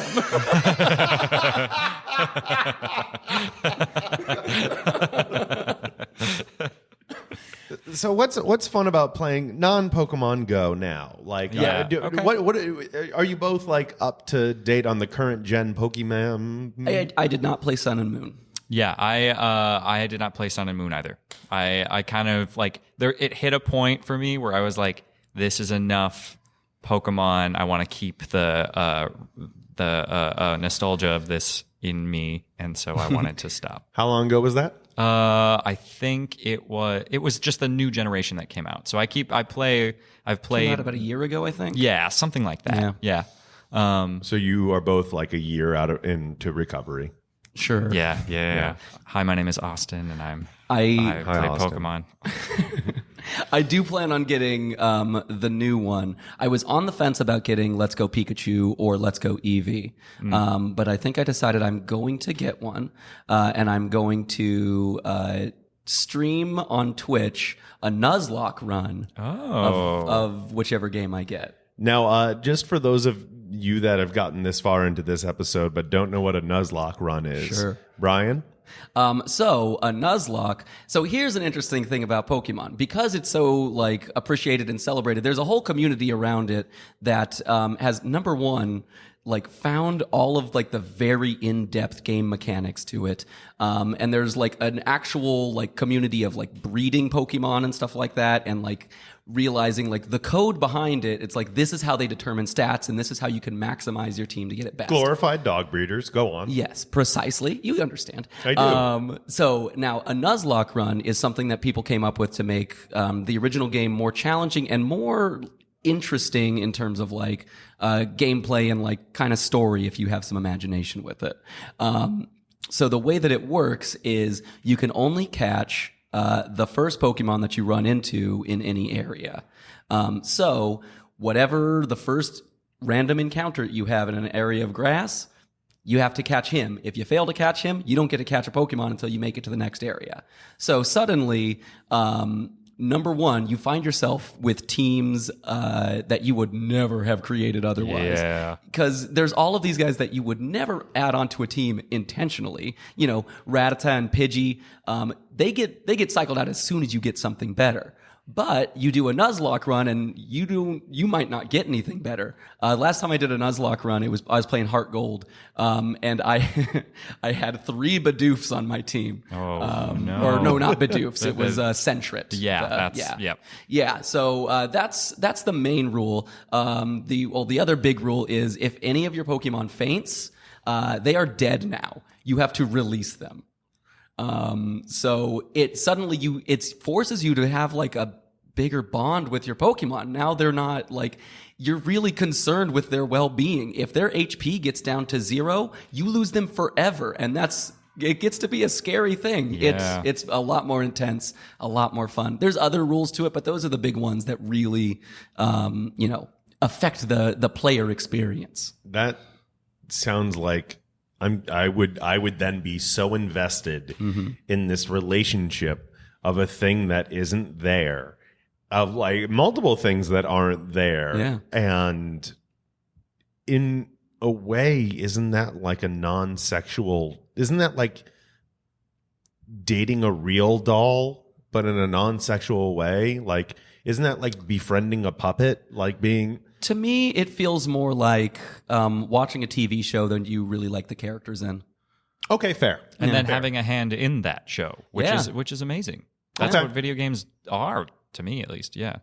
So what's fun about playing non-Pokemon Go now? Like, what are you both like up to date on the current gen Pokemon? I did not play Sun and Moon. Yeah, I did not play Sun and Moon either. I kind of like it hit a point for me where I was like, this is enough Pokemon. I want to keep the nostalgia of this in me, and so I wanted to stop. How long ago was that? I think it was just the new generation that came out. So I've played came out about a year ago, I think. Yeah, something like that. Yeah. So you are both like a year into recovery. Sure. Yeah. Hi, my name is Austen, and I play Pokemon. I do plan on getting the new one. I was on the fence about getting Let's Go Pikachu or Let's Go Eevee, but I think I decided I'm going to get one, and I'm going to stream on Twitch a Nuzlocke run of whichever game I get. Now, just for those of you that have gotten this far into this episode but don't know what a Nuzlocke run is, sure. Brian? So a Nuzlocke. So here's an interesting thing about Pokemon. Because it's so like appreciated and celebrated, there's a whole community around it that has, number one, like found all of like the very in-depth game mechanics to it. And there's like an actual like community of like breeding Pokemon and stuff like that, and like realizing like the code behind it. It's like, this is how they determine stats, and this is how you can maximize your team to get it best. Glorified dog breeders. Go on. Yes, precisely. You understand. I do. So now a Nuzlocke run is something that people came up with to make the original game more challenging and more interesting in terms of like gameplay and like kind of story if you have some imagination with it. So the way that it works is you can only catch the first Pokemon that you run into in any area. So whatever the first random encounter you have in an area of grass, you have to catch him. If you fail to catch him, you don't get to catch a Pokemon until you make it to the next area. So suddenly, number one, you find yourself with teams that you would never have created otherwise. Yeah. Because there's all of these guys that you would never add onto a team intentionally. You know, Rattata and Pidgey, they get cycled out as soon as you get something better. But you do a Nuzlocke run and you might not get anything better. Last time I did a Nuzlocke run, I was playing Heart Gold, and I had 3 Bidoofs on my team. Oh, no. Or no, not Bidoofs. It was Sentret. Yeah, Yeah. So that's the main rule. The other big rule is if any of your Pokemon faints, they are dead now. You have to release them. So it forces you to have like a bigger bond with your Pokemon. Now they're not like, you're really concerned with their well-being. If their HP gets down to 0, you lose them forever. And it gets to be a scary thing. Yeah. It's a lot more intense, a lot more fun. There's other rules to it, but those are the big ones that really, affect the player experience. That sounds like I would then be so invested in this relationship of a thing that isn't there, of like multiple things that aren't there. Yeah. And in a way, isn't that like a non-sexual, isn't that like dating a real doll, but in a non-sexual way? Like, isn't that like befriending a puppet? Like being... To me, it feels more like watching a TV show than you really like the characters in. Okay, fair. And then fair. having a hand in that show, which is amazing. That's Okay. what video games are, to me at least. Yeah.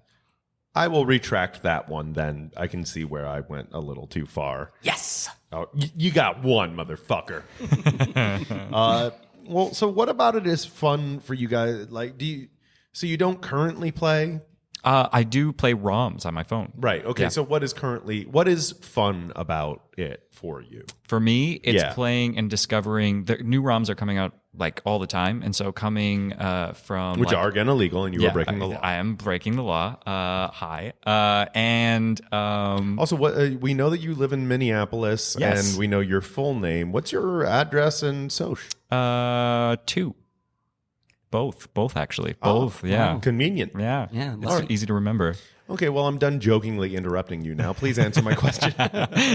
I will retract that one then. I can see where I went a little too far. Yes. Oh, you got one, motherfucker. Well, so what about it is fun for you guys? Like, so you don't currently play? I do play ROMs on my phone. Right. Okay. Yeah. So what is fun about it for you? For me, it's Yeah. playing and discovering. The new ROMs are coming out like all the time, and so coming from Which like, are again illegal, and you are breaking the law. I am breaking the law. Hi. And Also, we know that you live in Minneapolis, Yes. and we know your full name. What's your address and social? 2. Both actually. Both. Yeah. Convenient. Yeah. Yeah, It's easy to remember. Okay, well, I'm done jokingly interrupting you now. Please answer my question.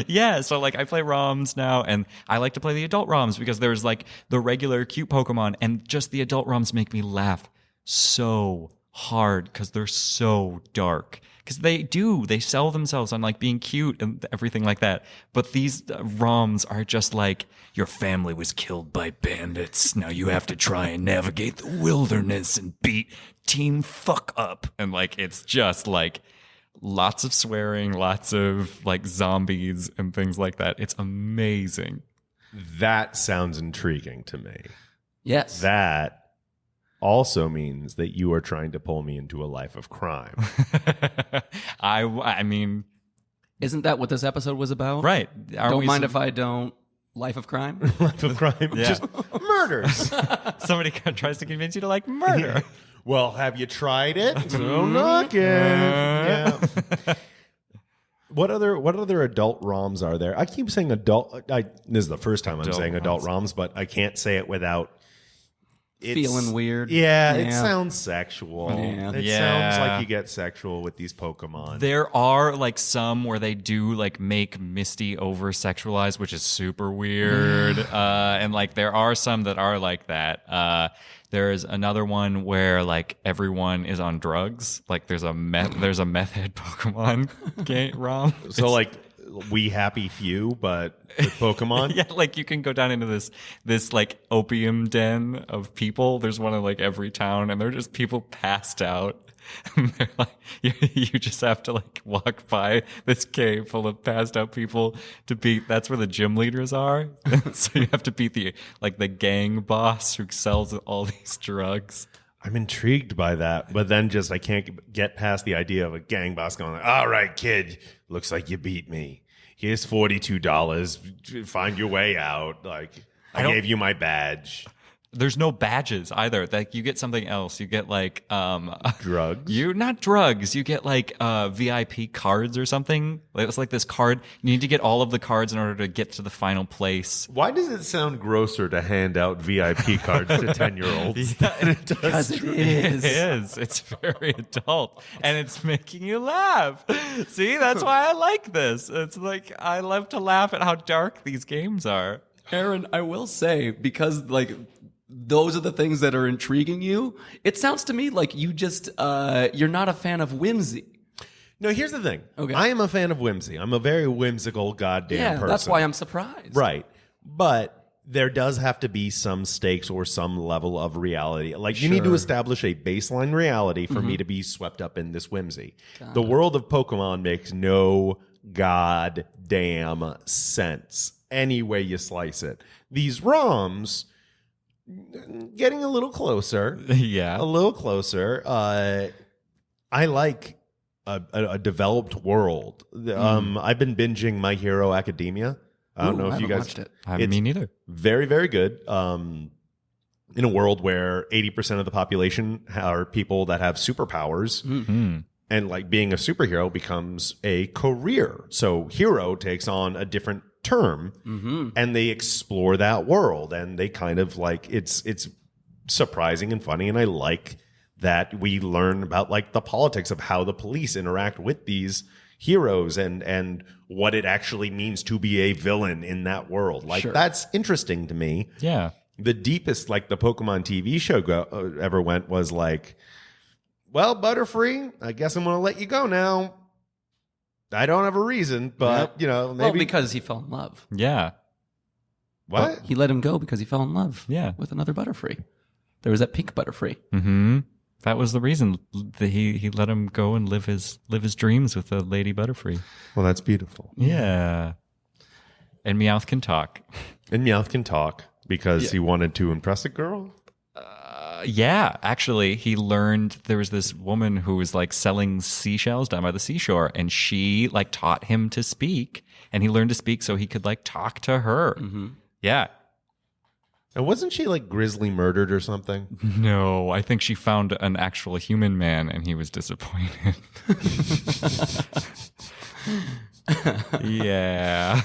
Yeah, so like I play ROMs now, and I like to play the adult ROMs because there's like the regular cute Pokemon, and just the adult ROMs make me laugh so hard because they're so dark. Because they sell themselves on like being cute and everything like that. But these ROMs are just like, your family was killed by bandits. Now you have to try and navigate the wilderness and beat Team Fuck Up. And like, it's just like lots of swearing, lots of like zombies and things like that. It's amazing. That sounds intriguing to me. Yes. That also means that you are trying to pull me into a life of crime. I mean, Isn't that what this episode was about? right. Don't mind if I don't. Life of crime? Life of crime. Yeah. Just murders. somebody tries to convince you to like murder. Well, have you tried it? No knocking. Yeah. What other adult ROMs are there? I keep saying adult. This is the first time I'm saying adult ROMs, but I can't say it without feeling weird. Yeah, it sounds sexual. Yeah. It Yeah. sounds like you get sexual with these Pokemon. There are like some where they do like make Misty over sexualized, which is super weird. And like there are some that are like that. There's another one where like everyone is on drugs. Like there's a meth head Pokemon game ROM. So like We Happy Few, but with Pokemon. Yeah, like you can go down into this like opium den of people. There's one in like every town, and they're just people passed out. And they're like, you just have to like walk by this cave full of passed out people to beat. That's where the gym leaders are. So you have to beat the gang boss who sells all these drugs. I'm intrigued by that, but then just I can't get past the idea of a gang boss going, all right, kid, looks like you beat me. Here's $42. Find your way out. Like, I gave you my badge. There's no badges either. Like you get something else. You get like Drugs? Not drugs. You get like VIP cards or something. It's like this card. You need to get all of the cards in order to get to the final place. Why does it sound grosser to hand out VIP cards to 10-year-olds than it does? Because it is. It is. It's very adult, and it's making you laugh. See, that's why I like this. It's like I love to laugh at how dark these games are. Aaron, I will say, because like those are the things that are intriguing you, it sounds to me like you just you're not a fan of whimsy. No, here's the thing. Okay. I am a fan of whimsy. I'm a very whimsical goddamn person. That's why I'm surprised. Right. But there does have to be some stakes or some level of reality. Like you need to establish a baseline reality for me to be swept up in this whimsy. The world of Pokemon makes no goddamn sense any way you slice it. These ROMs getting a little closer. Yeah. A little closer. I like a developed world. I've been binging My Hero Academia. I don't know if you guys watched it. Me neither. Very, very good. In a world where 80% of the population are people that have superpowers, and like being a superhero becomes a career. So hero takes on a different term, and they explore that world, and they kind of like it's surprising and funny, and I like that we learn about like the politics of how the police interact with these heroes and what it actually means to be a villain in that world. Like that's interesting to me. Yeah. The deepest like the Pokemon TV show ever went was like, well, Butterfree, I guess I'm going to let you go now. I don't have a reason, but you know, maybe Well, because he fell in love. Yeah. what? Well, he let him go because he fell in love. Yeah. With another Butterfree. There was that pink Butterfree. Mm-hmm. That was the reason that he let him go and live his dreams with the Lady Butterfree. Well, that's beautiful. Yeah. And Meowth can talk. And Meowth can talk because he wanted to impress a girl. Yeah, actually, he learned there was this woman who was like selling seashells down by the seashore, and she like taught him to speak, and he learned to speak so he could like talk to her. Mm-hmm. Yeah. And wasn't she like grisly murdered or something? No, I think she found an actual human man, and he was disappointed. Yeah.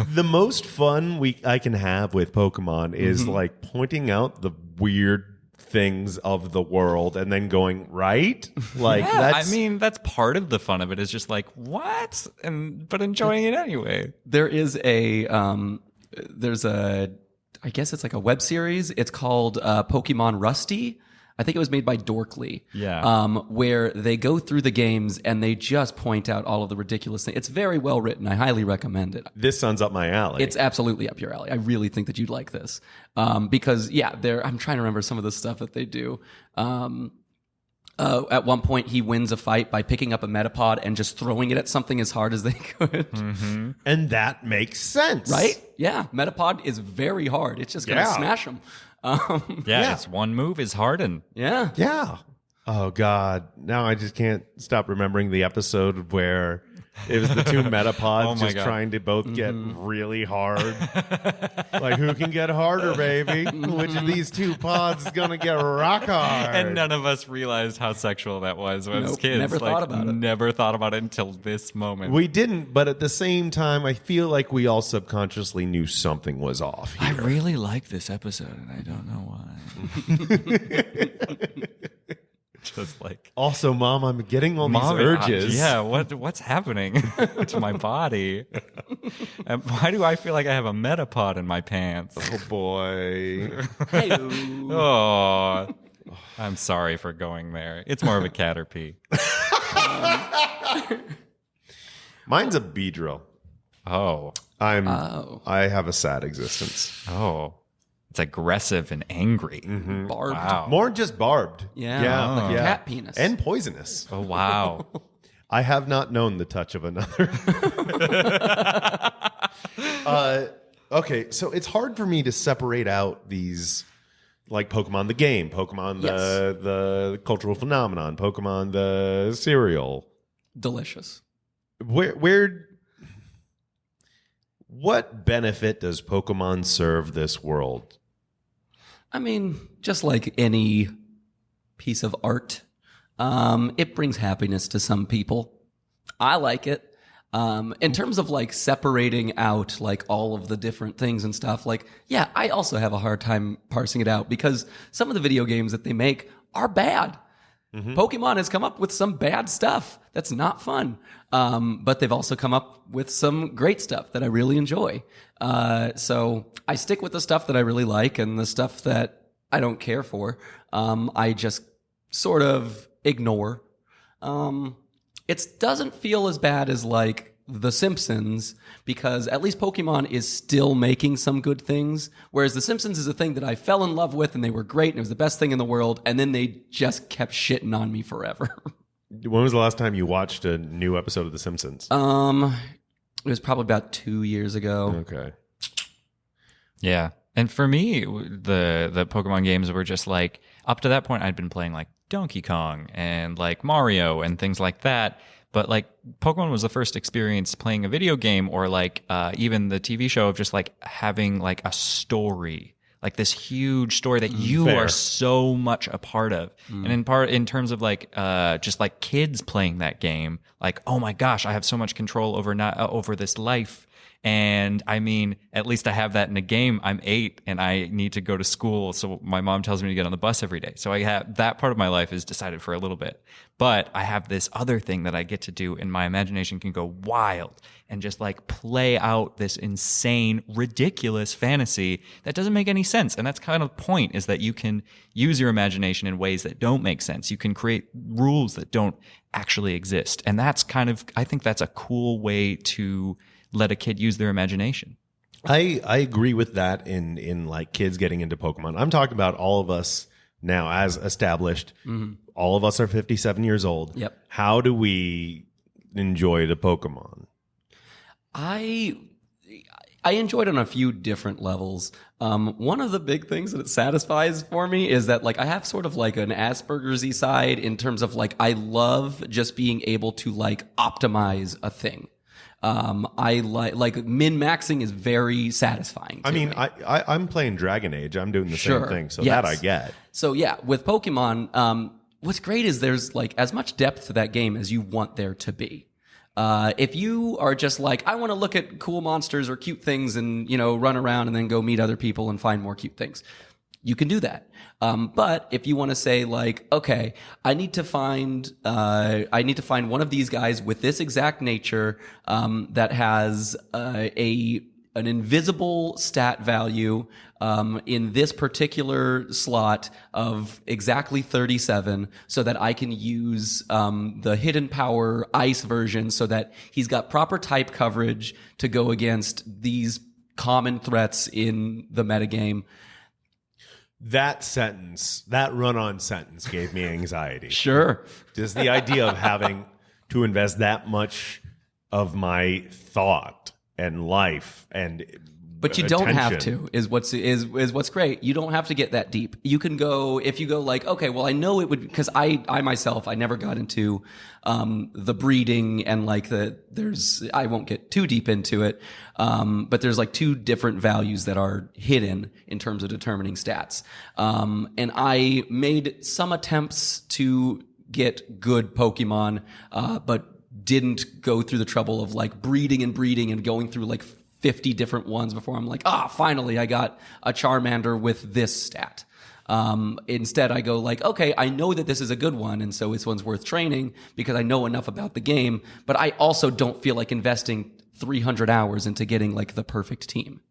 The most fun I can have with Pokemon is like pointing out the weird things of the world and then going, right? Like that's, I mean, that's part of the fun of it is just like, what? But enjoying it anyway. There is I guess it's like a web series. It's called Pokemon Rusty. I think it was made by Dorkly. Yeah. Where they go through the games and they just point out all of the ridiculous things. It's very well written. I highly recommend it. this sounds up my alley. It's absolutely up your alley. I really think that you'd like this. Because I'm trying to remember some of the stuff that they do. At one point, he wins a fight by picking up a Metapod and just throwing it at something as hard as they could. Mm-hmm. and that makes sense. Right? Yeah. Metapod is very hard. It's just going to smash him. Yeah, it's one move is Harden. Yeah. Yeah. Oh God! Now I just can't stop remembering the episode where it was the two metapods Oh my just God. trying to both get really hard. Like, who can get harder, baby? Which of these two pods is gonna get rock hard? And none of us realized how sexual that was as Nope, kids. never thought about it. Never thought about it until this moment. We didn't, but at the same time, I feel like we all subconsciously knew something was off I here. really like this episode, and I don't know why. Just like, Also, Mom, I'm getting all Mom, these urges. yeah, what's happening to my body? And why do I feel like I have a metapod in my pants? Oh boy. Hey, Oh, I'm sorry for going there. It's more of a caterpie. Mine's a Beedrill. Oh, I have a sad existence. oh, it's aggressive and angry. barbed. Wow. More just barbed. Yeah, like a yeah. cat penis. And poisonous. Oh, wow. I have not known the touch of another. Okay, so it's hard for me to separate out these, like Pokemon the game, Pokemon the cultural phenomenon, Pokemon the cereal. Delicious. What benefit does Pokemon serve this world? I mean, just like any piece of art, it brings happiness to some people. I like it. In terms of like separating out like all of the different things and stuff, like, yeah, I also have a hard time parsing it out because some of the video games that they make are bad. Pokemon has come up with some bad stuff that's not fun. But they've also come up with some great stuff that I really enjoy. So I stick with the stuff that I really like, and the stuff that I don't care for, I just sort of ignore. It doesn't feel as bad as like The Simpsons, because at least Pokemon is still making some good things, whereas The Simpsons is a thing that I fell in love with and they were great and it was the best thing in the world, and then they just kept shitting on me forever. When was the last time you watched a new episode of The Simpsons? It was probably about 2 years ago. Okay. Yeah. And for me, the Pokemon games were just like, up to that point, I'd been playing like Donkey Kong and like Mario and things like that. But like Pokemon was the first experience playing a video game, or like even the TV show, of just like having like a story, like this huge story that you Fair. are so much a part of. And in terms of like just like kids playing that game, like, oh my gosh, I have so much control over this life. And I mean, at least I have that in a game. I'm 8 and I need to go to school. So my mom tells me to get on the bus every day. So I have that part of my life is decided for a little bit. But I have this other thing that I get to do, and my imagination can go wild and just like play out this insane, ridiculous fantasy that doesn't make any sense. And that's kind of the point, is that you can use your imagination in ways that don't make sense. You can create rules that don't actually exist. And that's kind of, I think that's a cool way to let a kid use their imagination. I agree with that in like kids getting into Pokemon. I'm talking about all of us now as established. All of us are 57 years old. Yep. How do we enjoy the Pokemon? I enjoyed it on a few different levels. One of the big things that it satisfies for me is that like I have sort of like an Asperger's-y side in terms of like I love just being able to like optimize a thing. I like min-maxing is very satisfying to me. I'm playing Dragon Age. I'm doing the Sure. same thing, so Yes. that I get. So yeah, with Pokemon, what's great is there's like as much depth to that game as you want there to be. If you are just like, I want to look at cool monsters or cute things and, you know, run around and then go meet other people and find more cute things, you can do that. But if you want to say like, okay, I need to find one of these guys with this exact nature, that has, an invisible stat value, in this particular slot of exactly 37, so that I can use the hidden power ice version so that he's got proper type coverage to go against these common threats in the metagame. That sentence, that run-on sentence gave me anxiety. Sure. Just the idea of having to invest that much of my thought and life and But you don't have to, is what's great. You don't have to get that deep. You can go, if you go like, okay, well, I know it would, because I myself, I never got into the breeding and like I won't get too deep into it, but there's like 2 different values that are hidden in terms of determining stats. And I made some attempts to get good Pokemon, but didn't go through the trouble of like breeding and going through like 50 different ones before I'm like, finally I got a Charmander with this stat. Instead I go like, okay, I know that this is a good one, and so this one's worth training because I know enough about the game, but I also don't feel like investing 300 hours into getting like the perfect team.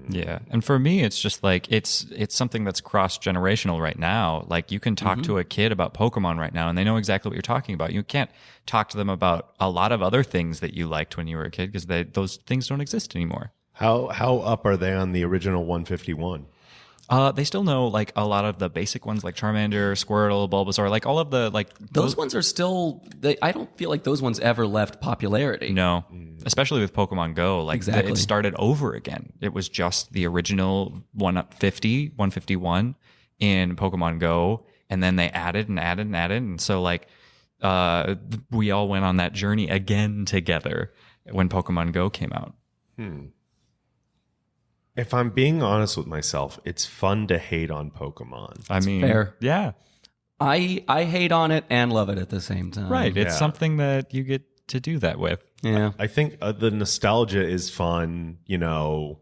Yeah. And for me, it's just like, it's something that's cross-generational right now. Like you can talk to a kid about Pokemon right now and they know exactly what you're talking about. You can't talk to them about a lot of other things that you liked when you were a kid because those things don't exist anymore. How up are they on the original 151? They still know like a lot of the basic ones like Charmander, Squirtle, Bulbasaur, like all of the like those ones are still. I don't feel like those ones ever left popularity. No, especially with Pokemon Go. Like exactly. It started over again. It was just the original 151 in Pokemon Go, and then they added, and so like we all went on that journey again together when Pokemon Go came out. If I'm being honest with myself, it's fun to hate on Pokemon. I mean, fair. Yeah. I hate on it and love it at the same time. Right. It's something that you get to do that with. Yeah. I think the nostalgia is fun, you know,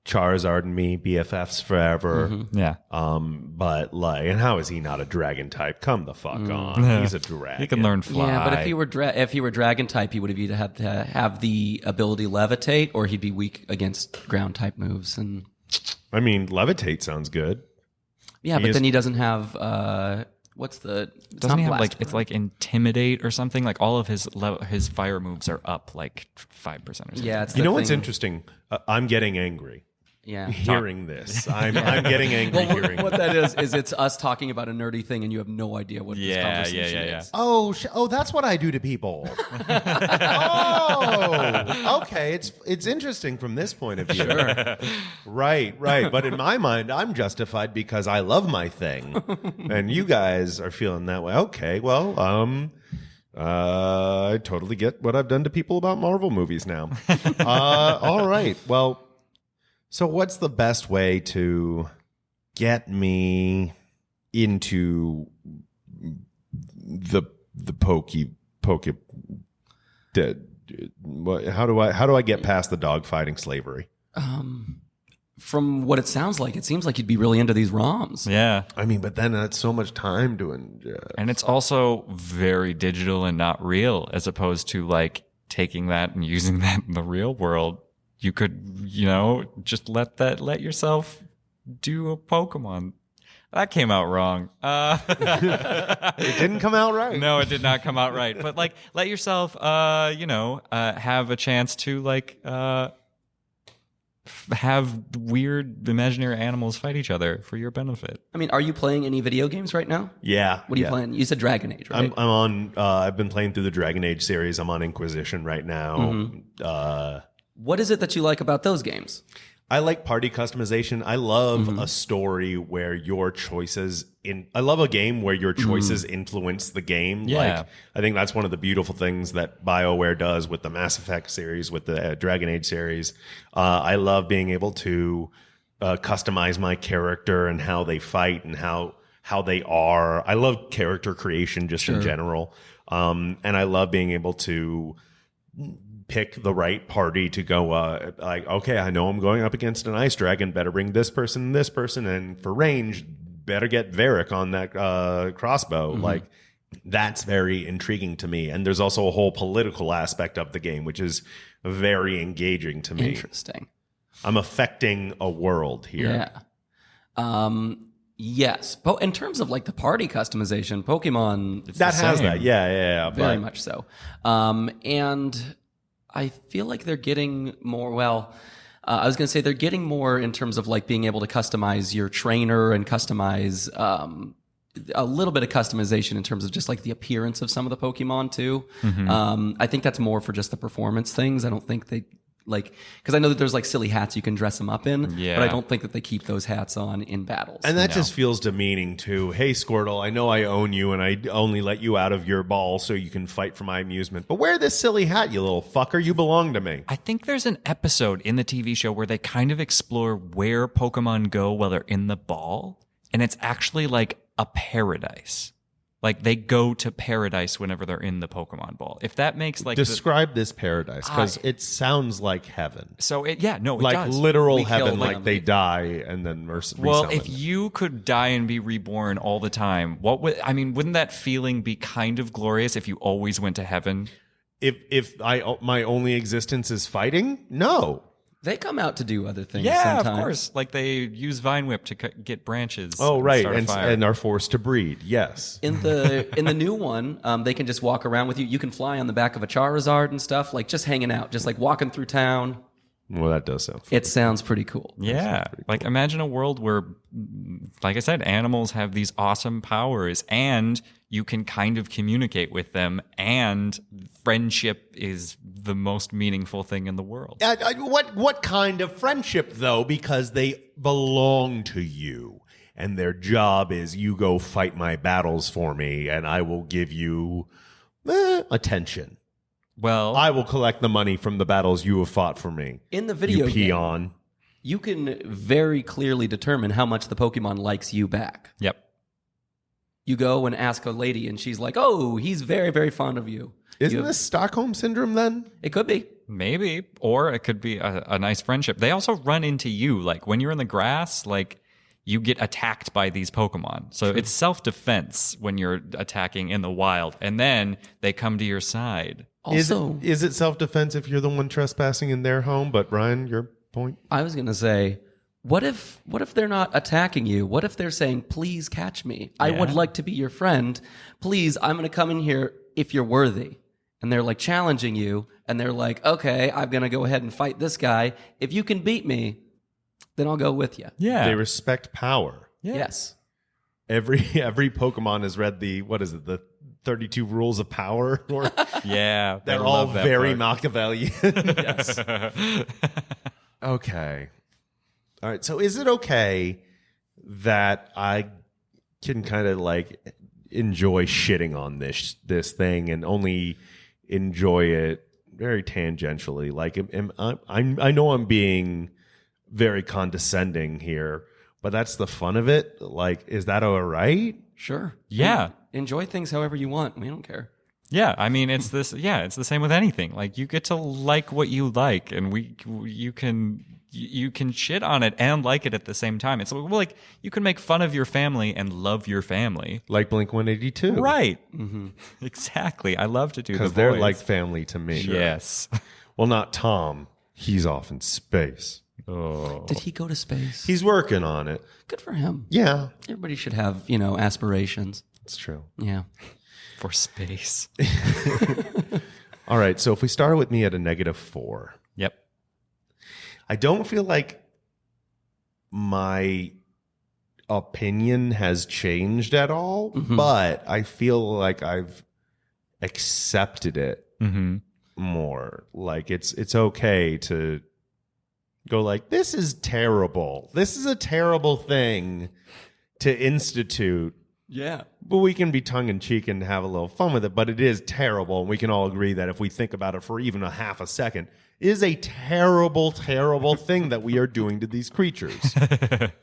Charizard and me, BFFs forever. Yeah. But like, and how is he not a dragon type? Come the fuck on. He's a dragon. He can learn fly. Yeah, but if he were dragon type, he would have either had to have the ability levitate, or he'd be weak against ground type moves. And I mean, levitate sounds good. yeah, but then he doesn't have what's the? Doesn't he have like it's like intimidate or something? Like all of his fire moves are up like 5% or something. Yeah, it's You know what's interesting? I'm getting angry. Yeah. Hearing this, I'm getting angry hearing. What that is it's us talking about a nerdy thing, and you have no idea what this conversation is. Oh, that's what I do to people. Oh, okay. It's interesting from this point of view. Sure. Right. But in my mind, I'm justified because I love my thing, and you guys are feeling that way. Okay, well, I totally get what I've done to people about Marvel movies now. All right. Well, so what's the best way to get me into the Poke? How do I get past the dog fighting slavery? From what it seems like you'd be really into these ROMs. Yeah. I mean, but then that's so much time to ingest. And it's also very digital and not real, as opposed to like taking that and using that in the real world. You could, just let yourself do a Pokemon. That came out wrong. It didn't come out right. No, it did not come out right. But like, let yourself, have a chance to like, have weird imaginary animals fight each other for your benefit. I mean, are you playing any video games right now? Yeah. What are you playing? You said Dragon Age, right? I'm on. I've been playing through the Dragon Age series. I'm on Inquisition right now. What is it that you like about those games? I like party customization. I love a story where your choices I love a game where your choices influence the game. Yeah. Like, I think that's one of the beautiful things that BioWare does with the Mass Effect series, with the Dragon Age series. I love being able to customize my character and how they fight and how they are. I love character creation just in general. And I love being able to pick the right party to go like, okay, I know I'm going up against an ice dragon, better bring this person, and for range, better get Varric on that crossbow. Like, that's very intriguing to me. And there's also a whole political aspect of the game, which is very engaging to me. Interesting. I'm affecting a world here. Yeah. Yes. In terms of like the party customization, Pokemon That has that. Yeah. Very much so. And I feel like they're getting more, I was going to say they're getting more in terms of like being able to customize your trainer and customize a little bit of customization in terms of just like the appearance of some of the Pokemon too. I think that's more for just the performance things. I don't think like, because I know that there's like silly hats you can dress them up in, Yeah. but I don't think that they keep those hats on in battles. And that just feels demeaning too. Hey, Squirtle, I know I own you and I only let you out of your ball so you can fight for my amusement. But wear this silly hat, you little fucker. You belong to me. I think there's an episode in the TV show where they kind of explore where Pokemon go while they're in the ball. And it's actually like a paradise. Like they go to paradise whenever they're in the Pokemon ball. If that makes like Describe this paradise, because it sounds like heaven. so it Like does. literal We heaven, killed like them. they die and then Well, resummon. if you could die and be reborn all the time, wouldn't that feeling be kind of glorious if you always went to heaven? If my only existence is fighting, no. They come out to do other things Yeah, sometimes. of course. Like they use Vine Whip to get branches. Oh, right, start a fire. and are forced to breed. Yes. In the new one, they can just walk around with you. You can fly on the back of a Charizard and stuff, like just hanging out, just like walking through town. Well, that does sound fun. It sounds pretty cool. Yeah. Like imagine a world where, like I said, animals have these awesome powers and you can kind of communicate with them and friendship is the most meaningful thing in the world. What kind of friendship, though? Because they belong to you. And their job is you go fight my battles for me and I will give you attention. Well, I will collect the money from the battles you have fought for me. In the video you game, peon. you can very clearly determine how much the Pokemon likes you back. yep. You go and ask a lady, and she's like, "Oh, he's very, very fond of you." Isn't this Stockholm Syndrome then? It could be. Maybe. Or it could be a nice friendship. They also run into you. Like when you're in the grass, like you get attacked by these Pokemon. So it's self-defense when you're attacking in the wild. And then they come to your side. Also, Is it self-defense if you're the one trespassing in their home? But Brian, your point? I was gonna say, what if they're not attacking you? What if they're saying, "Please catch me. I would Yeah. like to be your friend. Please, I'm gonna come in here if you're worthy." And they're like challenging you, and they're like, "Okay, I'm gonna go ahead and fight this guy. If you can beat me, then I'll go with you." Yeah. They respect power. Yeah. Yes. Every Pokemon has read the 32 rules of power? Or Yeah. they they're all love that very book. Machiavellian. Yes. Okay. All right. So is it okay that I can kind of like enjoy shitting on this thing and only enjoy it very tangentially? Like I know I'm being very condescending here, but that's the fun of it. Like, is that all right? Sure. Yeah. Enjoy things however you want. We don't care. Yeah, I mean it's this. Yeah, it's the same with anything. Like you get to like what you like, and you can shit on it and like it at the same time. It's like you can make fun of your family and love your family. Like Blink-182. Right. Exactly. I love to do Because the they're voice. like family to me. Yes. Well, not Tom. He's off in space. Oh. Did he go to space? He's working on it. Good for him. Yeah, Everybody should have, aspirations. it's true. Yeah. For space. All right. So if we started with me at a -4, Yep. I don't feel like my opinion has changed at all, but I feel like I've accepted it Mm-hmm. more. Like it's okay to go like, this is terrible. This is a terrible thing to institute. Yeah. But we can be tongue-in-cheek and have a little fun with it, but it is terrible. And we can all agree that if we think about it for even a half a second, it is a terrible, terrible thing that we are doing to these creatures.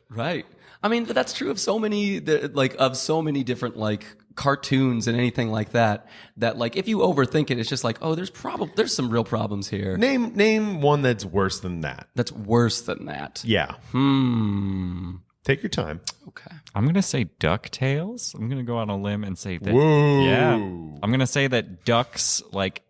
Right. I mean, but that's true of so many, different like cartoons and anything like that. That like if you overthink it, it's just like, oh, there's some real problems here. Name one that's worse than that. That's worse than that. Yeah. Take your time. Okay. I'm going to say DuckTales. I'm going to go on a limb and say that. Whoa. Yeah. I'm going to say that ducks, like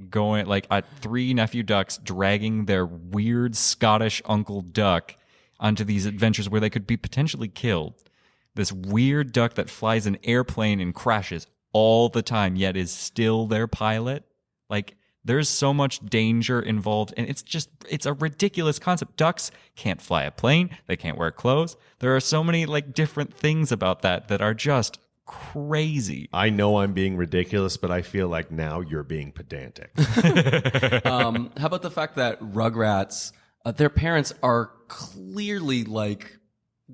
three nephew ducks dragging their weird Scottish Uncle Duck onto these adventures where they could be potentially killed. This weird duck that flies an airplane and crashes all the time, yet is still their pilot. Like, there's so much danger involved, and it's a ridiculous concept. Ducks can't fly a plane. They can't wear clothes. There are so many like different things about that are just crazy. I know I'm being ridiculous, but I feel like now you're being pedantic. How about the fact that Rugrats, their parents are clearly like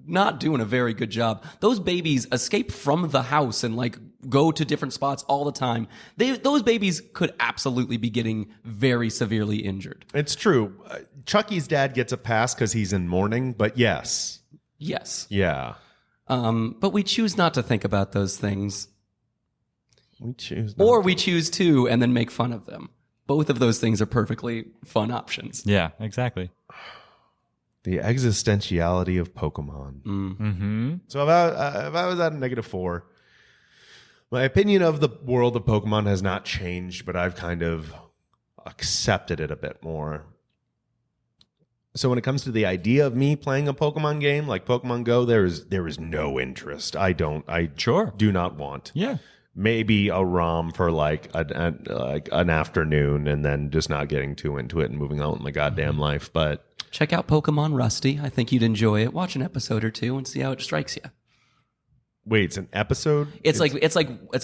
not doing a very good job. Those babies escape from the house and like go to different spots all the time. Those babies could absolutely be getting very severely injured. It's true. Chucky's dad gets a pass because he's in mourning, but yes. Yes. Yeah. But we choose not to think about those things. We choose Or we choose to and then make fun of them. Both of those things are perfectly fun options. Yeah, exactly. The existentiality of Pokemon. Mm-hmm. So if I was at a -4, my opinion of the world of Pokemon has not changed, but I've kind of accepted it a bit more. So when it comes to the idea of me playing a Pokemon game like Pokemon Go, there is no interest. I Sure. do not want. Yeah. Maybe a ROM for like an afternoon and then just not getting too into it and moving on with my goddamn life. But Check out Pokemon Rusty. I think you'd enjoy it. Watch an episode or two and see how it strikes you. wait, it's an episode? It's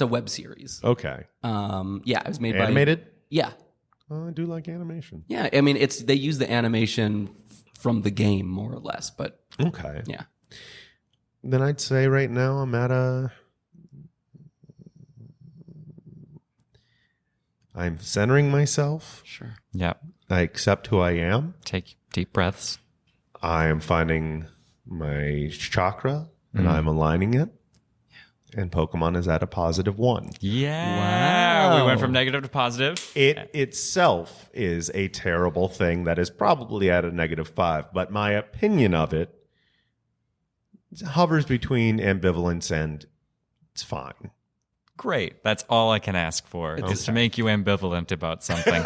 a web series. Okay. Yeah, it was made Animated? Yeah. Oh, I do like animation. Yeah, I mean they use the animation from the game more or less, but Okay. yeah. Then I'd say right now I'm centering myself. Sure. Yeah. I accept who I am. Take deep breaths. I am finding my chakra and I'm aligning it. And Pokemon is at a +1. Yeah. Wow. We went from negative to positive. It itself is a terrible thing that is probably at a -5, but my opinion of it hovers between ambivalence and it's fine. Great. That's all I can ask for is to make you ambivalent about something.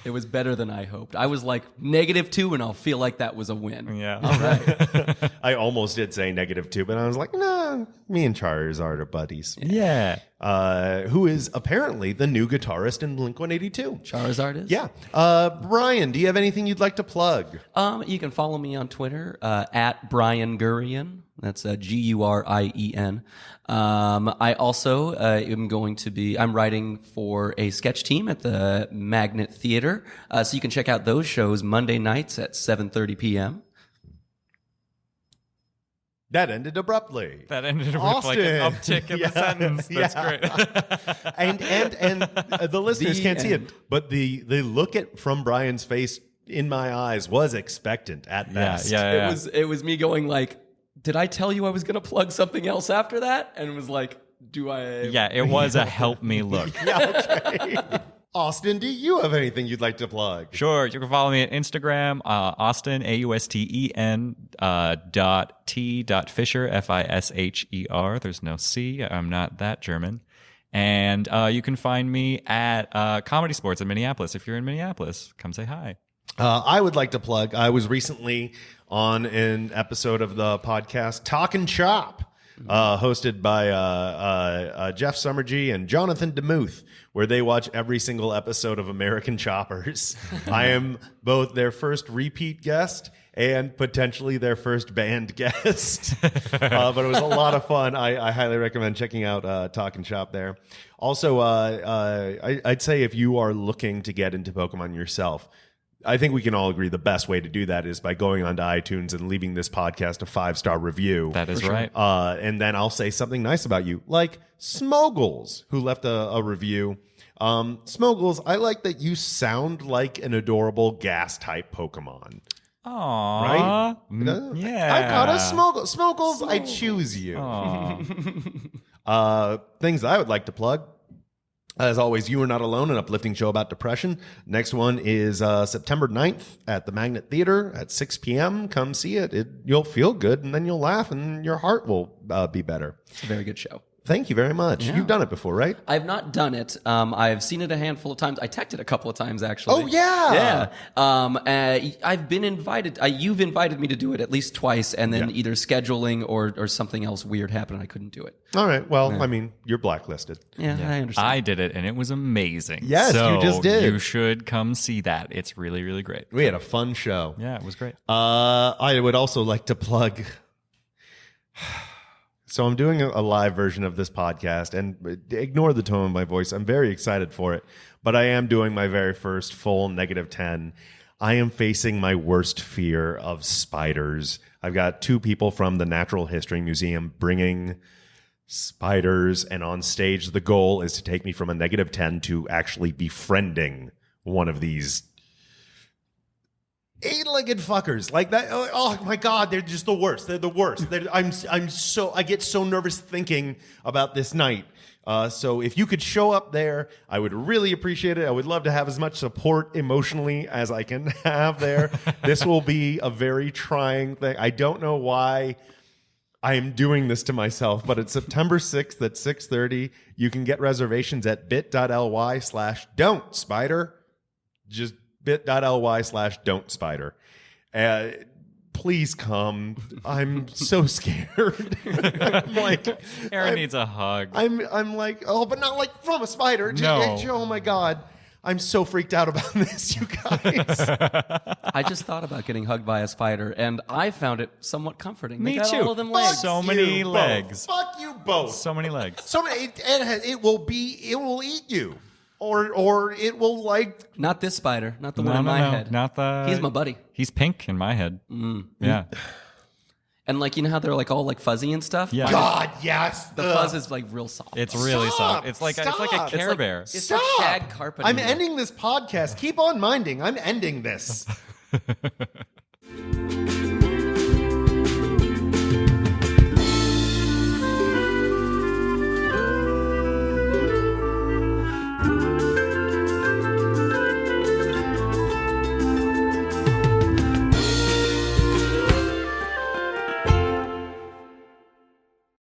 It was better than I hoped. I was like -2, and I'll feel like that was a win. Yeah. All right. I almost did say -2, but I was like, nah, me and Charizard are buddies. Yeah. Who is apparently the new guitarist in Blink-182. Charizard is? Yeah. Brian, do you have anything you'd like to plug? You can follow me on Twitter at Brian Gurien. That's Gurien. I also I'm writing for a sketch team at the Magnet Theater. So you can check out those shows Monday nights at 7:30 p.m. That ended abruptly. That ended with Austin. like an uptick in the sentence. That's great. and the listeners The can't see it, end. but the look from Brian's face in my eyes was expectant at best. Yeah. It was me going like, did I tell you I was going to plug something else after that? And it was like, do I? Yeah, it was a help me look. Yeah, okay. Austin, do you have anything you'd like to plug? Sure, you can follow me at Instagram, Austen, Austen, .t.fisher, Fisher. There's no C. I'm not that German. And you can find me at Comedy Sports in Minneapolis. If you're in Minneapolis, come say hi. I would like to plug, I was recently on an episode of the podcast Talkin' Chop, hosted by Jeff Summergy and Jonathan DeMuth, where they watch every single episode of American Choppers. I am both their first repeat guest and potentially their first band guest. But it was a lot of fun. I highly recommend checking out Talkin' Chop there. Also, I'd say if you are looking to get into Pokemon yourself, I think we can all agree the best way to do that is by going onto iTunes and leaving this podcast a 5-star review. That is right. And then I'll say something nice about you, like Smoggles, who left a review. Smoggles, I like that you sound like an adorable gas-type Pokemon. Aww. Right? Yeah. I got a Smoggles. Smoggles, I choose you. Things I would like to plug. As always, You Are Not Alone, an uplifting show about depression. Next one is September 9th at the Magnet Theater at 6 p.m. Come see it. You'll feel good, and then you'll laugh, and your heart will be better. It's a very good show. Thank you very much. Yeah. You've done it before, right? I've not done it. I've seen it a handful of times. I teched it a couple of times, actually. Oh, yeah. Yeah. I've been invited. You've invited me to do it at least twice, and then either scheduling or something else weird happened, and I couldn't do it. All right. Well, I mean, you're blacklisted. Yeah, I understand. I did it, and it was amazing. Yes, so you just did. You should come see that. It's really, really great. We had a fun show. Yeah, it was great. I would also like to plug So I'm doing a live version of this podcast, and ignore the tone of my voice. I'm very excited for it, but I am doing my very first full -10. I am facing my worst fear of spiders. I've got 2 people from the Natural History Museum bringing spiders, and on stage the goal is to take me from a -10 to actually befriending one of these 8-legged fuckers like that. Oh my God, they're just the worst. They're the worst. I get so nervous thinking about this night. So if you could show up there, I would really appreciate it. I would love to have as much support emotionally as I can have there. This will be a very trying thing. I don't know why I am doing this to myself, but it's September 6th at 6:30. You can get reservations at bit.ly/don't-spider. Just bit.ly/don't-spider. Please come. I'm so scared. I'm like, Aaron needs a hug. I'm like, oh, but not like from a spider. No. Oh my God. I'm so freaked out about this, you guys. I just thought about getting hugged by a spider, and I found it somewhat comforting. Me They got too. all of them legs. So many legs. Fuck you both. So many legs. So many. It will eat you. Or it will like. Not this spider. Not the one in my head. Not the. He's my buddy. He's pink in my head. Yeah. And like, you know how they're like all like fuzzy and stuff? Yeah. God, yes. The fuzz is like real soft. It's really Stop. soft. It's like a Stop. Care Bear. It's Stop. like shag carpet. I'm ending this podcast. Keep on minding. I'm ending this.